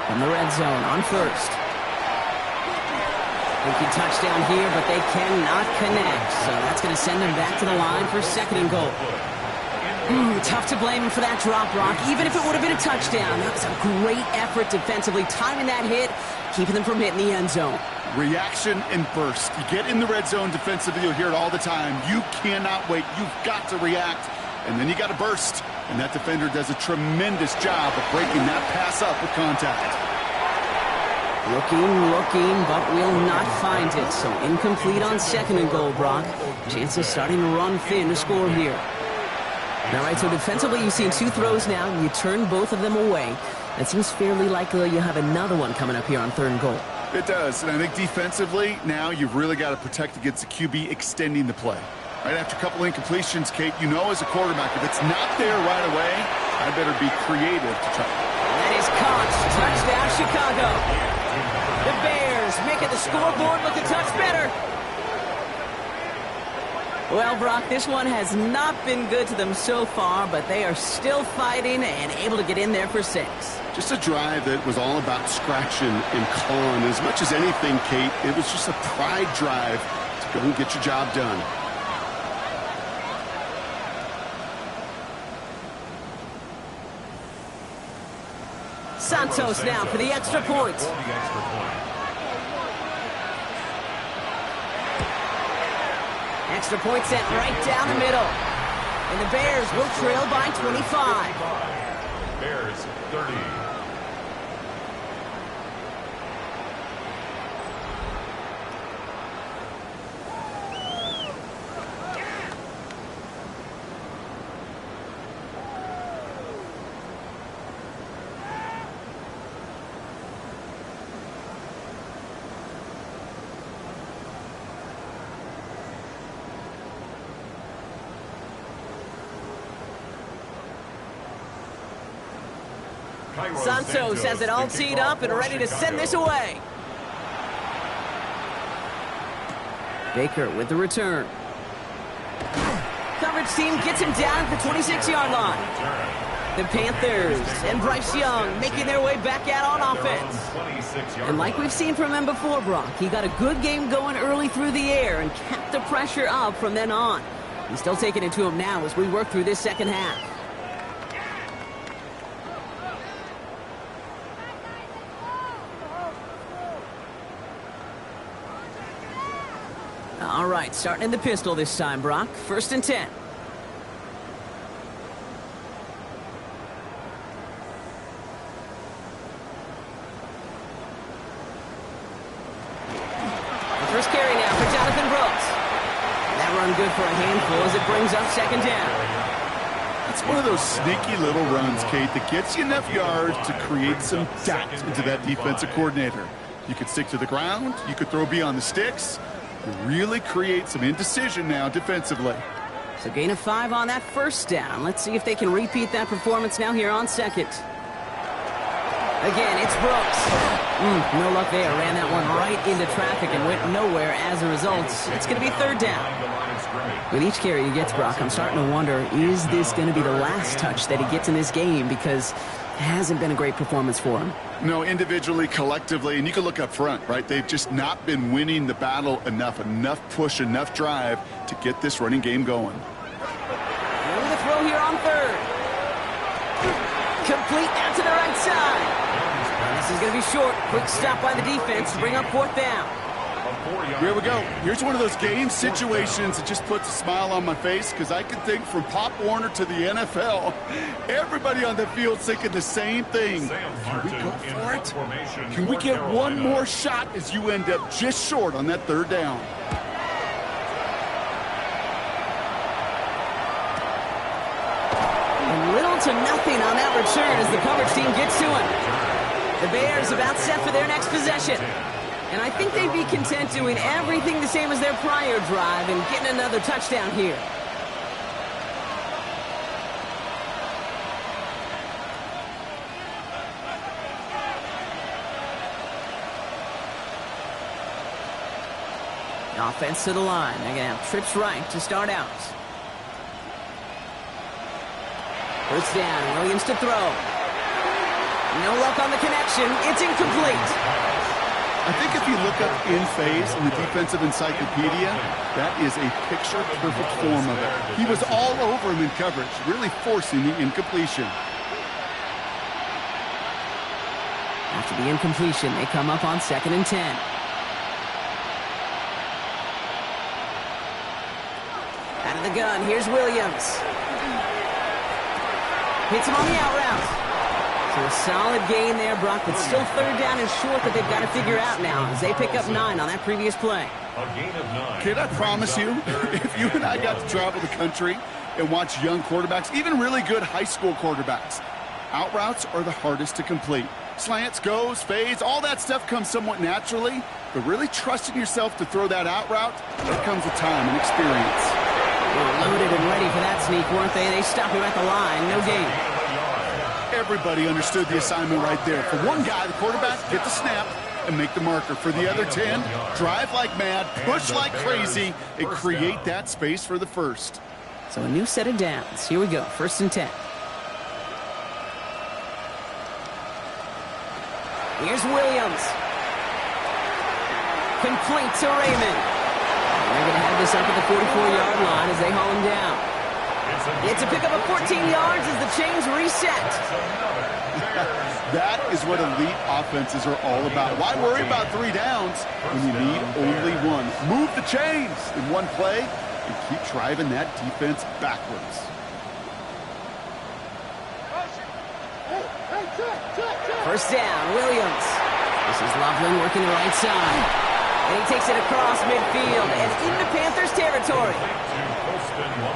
From the red zone on 1st. Thinking touchdown here, but they cannot connect. So that's going to send them back to the line for 2nd and goal. Tough to blame him for that drop, Brock. Even if it would have been a touchdown, that was a great effort defensively, timing that hit, keeping them from hitting the end zone. Reaction and burst. You get in the red zone defensively, you'll hear it all the time. You cannot wait. You've got to react, and then you got to burst. And that defender does a tremendous job of breaking that pass up with contact. Looking, but will not find it. So incomplete on 2nd and goal, Brock. Chances starting to run thin to score here. All right, so defensively, you've seen 2 throws now. You turn both of them away. It seems fairly likely you have another one coming up here on 3rd and goal. It does, and I think defensively, now you've really got to protect against the QB extending the play. Right after a couple incompletions, Kate, you know as a quarterback, if it's not there right away, I better be creative to try. That is caught. Touchdown, Chicago. The Bears making the scoreboard look a touch better. Well, Brock, this one has not been good to them so far, but they are still fighting and able to get in there for 6. Just a drive that was all about scratching and clawing. As much as anything, Kate, it was just a pride drive to go and get your job done. Santos now for the extra point. Extra point sent right down the middle. And the Bears will trail by 25. Bears 30. Santos has it all teed up and ready to send this away. Baker with the return. Coverage team gets him down at the 26-yard line. The Panthers and Bryce Young making their way back out on offense. And like we've seen from him before, Brock, he got a good game going early through the air and kept the pressure up from then on. He's still taking it to him now as we work through this second half. All right, starting in the pistol this time, Brock. 1st and 10. The first carry now for Jonathan Brooks. That run good for a handful as it brings up 2nd down. It's one of those sneaky little runs, Kate, that gets you enough yards to create some doubt into that defensive coordinator. You could stick to the ground. You could throw beyond the sticks. Really create some indecision now defensively. So gain of 5 on that 1st down. Let's see if they can repeat that performance now here on 2nd. Again, it's Brooks. No luck there. Ran that one right into traffic and went nowhere as a result. It's going to be 3rd down. With each carry he gets, Brock, I'm starting to wonder, is this going to be the last touch that he gets in this game? Because it hasn't been a great performance for him. No, individually, collectively, and you can look up front, right? They've just not been winning the battle enough push, enough drive to get this running game going. Over the throw here on 3rd. Complete out to the right side. And this is going to be short. Quick stop by the defense to bring up 4th down. Here we go. Here's one of those game situations that just puts a smile on my face because I can think from Pop Warner to the NFL, everybody on the field thinking the same thing. Can we go for it? Can we get one more shot as you end up just short on that 3rd down? And little to nothing on that return as the coverage team gets to him. The Bears about set for their next possession. And I think they'd be content doing everything the same as their prior drive and getting another touchdown here. Offense to the line. They're going to have trips right to start out. 1st down. Williams to throw. No luck on the connection. It's incomplete. I think if you look up in phase in the defensive encyclopedia, that is a picture-perfect form of it. He was all over him in coverage, really forcing the incompletion. After the incompletion, they come up on 2nd and 10. Out of the gun, here's Williams. Hits him on the out route. So a solid gain there, Brock, but still 3rd down and short that they've got to figure out now as they pick up 9 on that previous play. A gain of 9. Kid, I promise you, if you and I got to travel the country and watch young quarterbacks, even really good high school quarterbacks, out routes are the hardest to complete. Slants, goes, fades, all that stuff comes somewhat naturally, but really trusting yourself to throw that out route, that comes with time and experience. They were loaded and ready for that sneak, weren't they? They stopped him at the line. No gain. Everybody understood the assignment right there. For one guy, the quarterback, get the snap and make the marker. For the other 10, drive like mad, push like crazy, and create that space for the 1st. So a new set of downs. Here we go. 1st and 10. Here's Williams. Complete to Raymond. And they're going to have this up at the 44-yard line as they haul him down. It's a pickup of 14 yards as the chains reset. That is what elite offenses are all about. Why worry about 3 downs when you need only 1? Move the chains in one play and keep driving that defense backwards. First down, Williams. This is Loveland working the right side. And he takes it across midfield and into Panthers territory.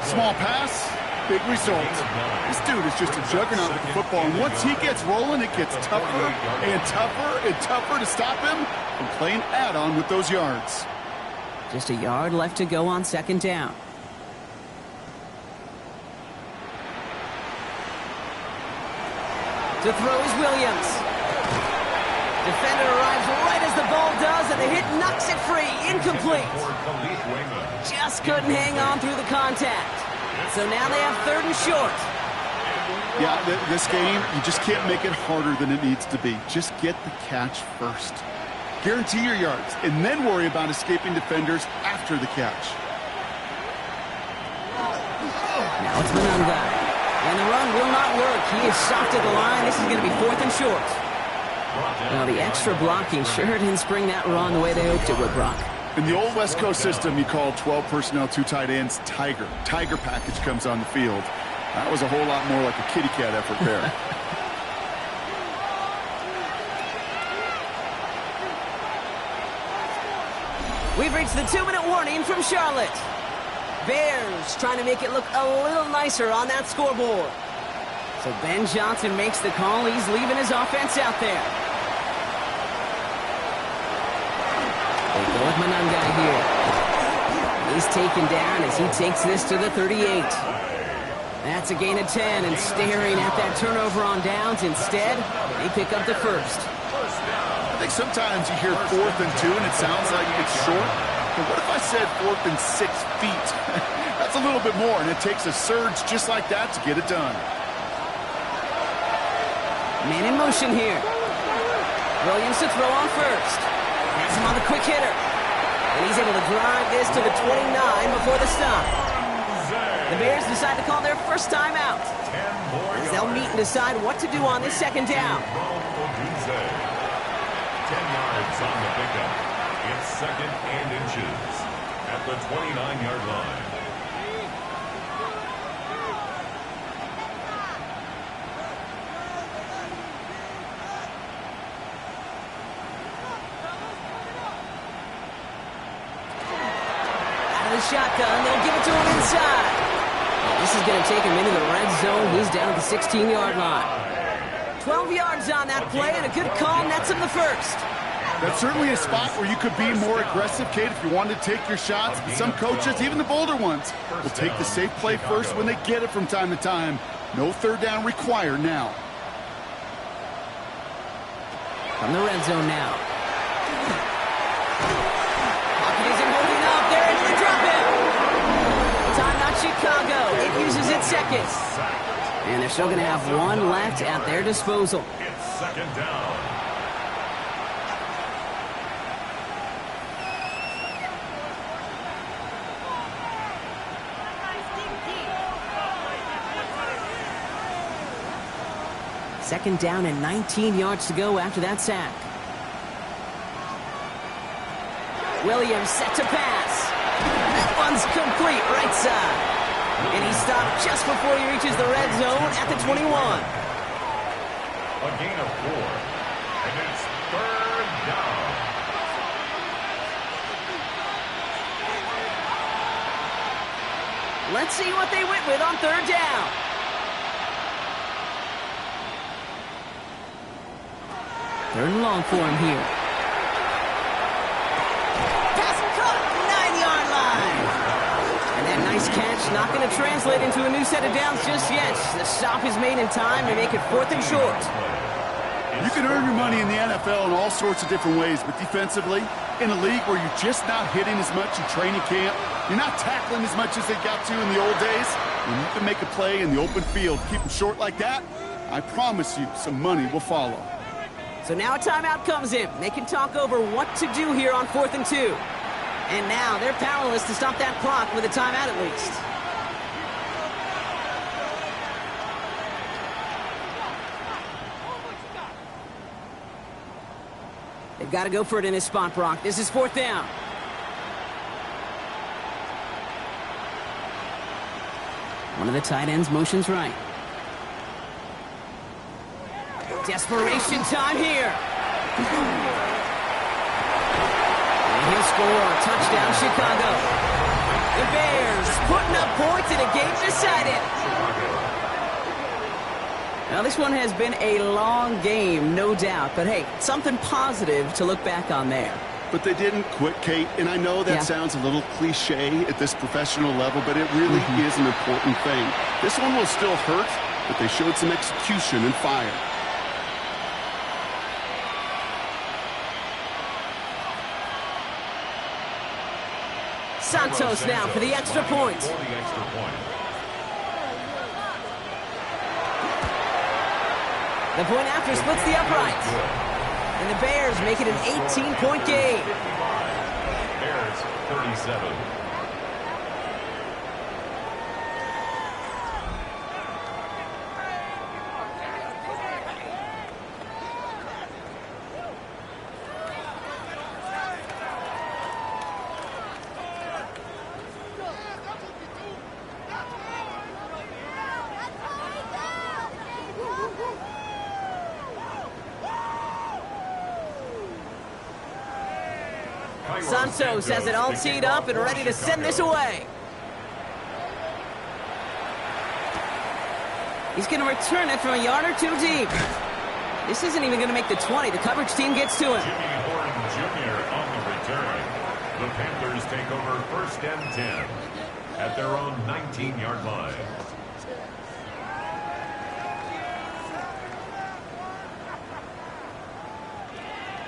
Small pass, big result. This dude is just a juggernaut with the football, and once he gets rolling, it gets tougher and tougher and tougher to stop him from playing add-on with those yards. Just a yard left to go on second down. To throw is Williams. Defender arrives right as the ball does, and the hit knocks it free. Incomplete. Just couldn't hang on through the contact. So now they have third and short. Yeah, this game, you just can't make it harder than it needs to be. Just get the catch first. Guarantee your yards, and then worry about escaping defenders after the catch. Now it's Manunga. And the run will not work. He is soft at the line. This is going to be fourth and short. Well, the extra blocking sure didn't spring that run the way they hoped it would, Brock. In the old West Coast system, you call 12 personnel, 2 tight ends, Tiger. Tiger package comes on the field. That was a whole lot more like a kitty cat effort there. We've reached the 2-minute warning from Charlotte. Bears trying to make it look a little nicer on that scoreboard. So Ben Johnson makes the call. He's leaving his offense out there. They go with Manunga here. He's taken down as he takes this to the 38. That's a gain of 10, and staring at that turnover on downs. Instead, they pick up the first. I think sometimes you hear 4th and 2 and it sounds like it's short. But what if I said 4th and 6 feet? That's a little bit more, and it takes a surge just like that to get it done. Man in motion here. Williams to throw on first. Has him on the quick hitter. And he's able to drive this to the 29 before the stop. The Bears decide to call their first timeout, as they'll meet and decide what to do on this second down. 10 yards on the pickup. It's second and inches at the 29-yard line. Out of the shotgun, they'll give it to him inside. Well, this is going to take him into the red zone. He's down at the 16-yard line. 12 yards on that play, and a good call nets him the first. That's certainly a spot where you could be more aggressive, Kate, if you wanted to take your shots. But some coaches, even the bolder ones, will take the safe play first when they get it from time to time. No third down required now. From the red zone now. Pocket isn't holding up. They're in to drop him. Timeout Chicago. It uses its seconds. And they're still going to have one left at their disposal. It's second down. Second down and 19 yards to go after that sack. Williams set to pass. That one's complete right side. And he stopped just before he reaches the red zone at the 21. A gain of 4. And it's third down. Let's see what they went with on third down. Third and long for him here. Pass caught, 9-yard line. And that nice catch not going to translate into a new set of downs just yet. The stop is made in time to make it fourth and short. You can earn your money in the NFL in all sorts of different ways, but defensively, in a league where you're just not hitting as much in training camp, you're not tackling as much as they got to in the old days, when you can make a play in the open field, keep them short like that, I promise you some money will follow. So now a timeout comes in. They can talk over what to do here on 4th and 2. And now they're powerless to stop that clock with a timeout at least. They've got to go for it in this spot, Brock. This is 4th down. One of the tight ends motions right. Desperation time here. And he'll score. Touchdown, Chicago. The Bears putting up points in a game decided. Now, this one has been a long game, no doubt. But, hey, something positive to look back on there. But they didn't quit, Kate, and I know that sounds a little cliche at this professional level, but it really is an important thing. This one will still hurt, but they showed some execution and fire. Santos now for the extra point. The point after splits the uprights. And the Bears make it an 18-point game. Bears 37. Santos has it all teed up and ready to send this away. He's going to return it from a yard or two deep. This isn't even going to make the 20. The coverage team gets to him. Jimmy Horton Jr. on the return. The Panthers take over 1st and 10 at their own 19-yard line.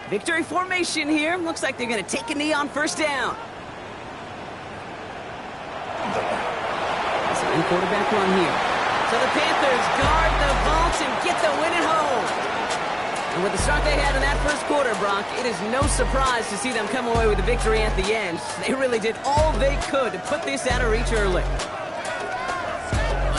Victory formation here. Looks like they're going to take a knee on 1st down. It's an quarterback run here. So the Panthers guard the vault and get the win at home. And with the start they had in that 1st quarter, Brock, it is no surprise to see them come away with a victory at the end. They really did all they could to put this out of reach early.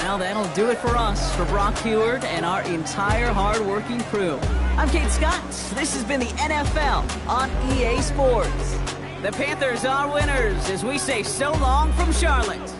Well, that'll do it for us, for Brock Heward and our entire hard-working crew. I'm Kate Scott. This has been the NFL on EA Sports. The Panthers are winners as we say so long from Charlotte.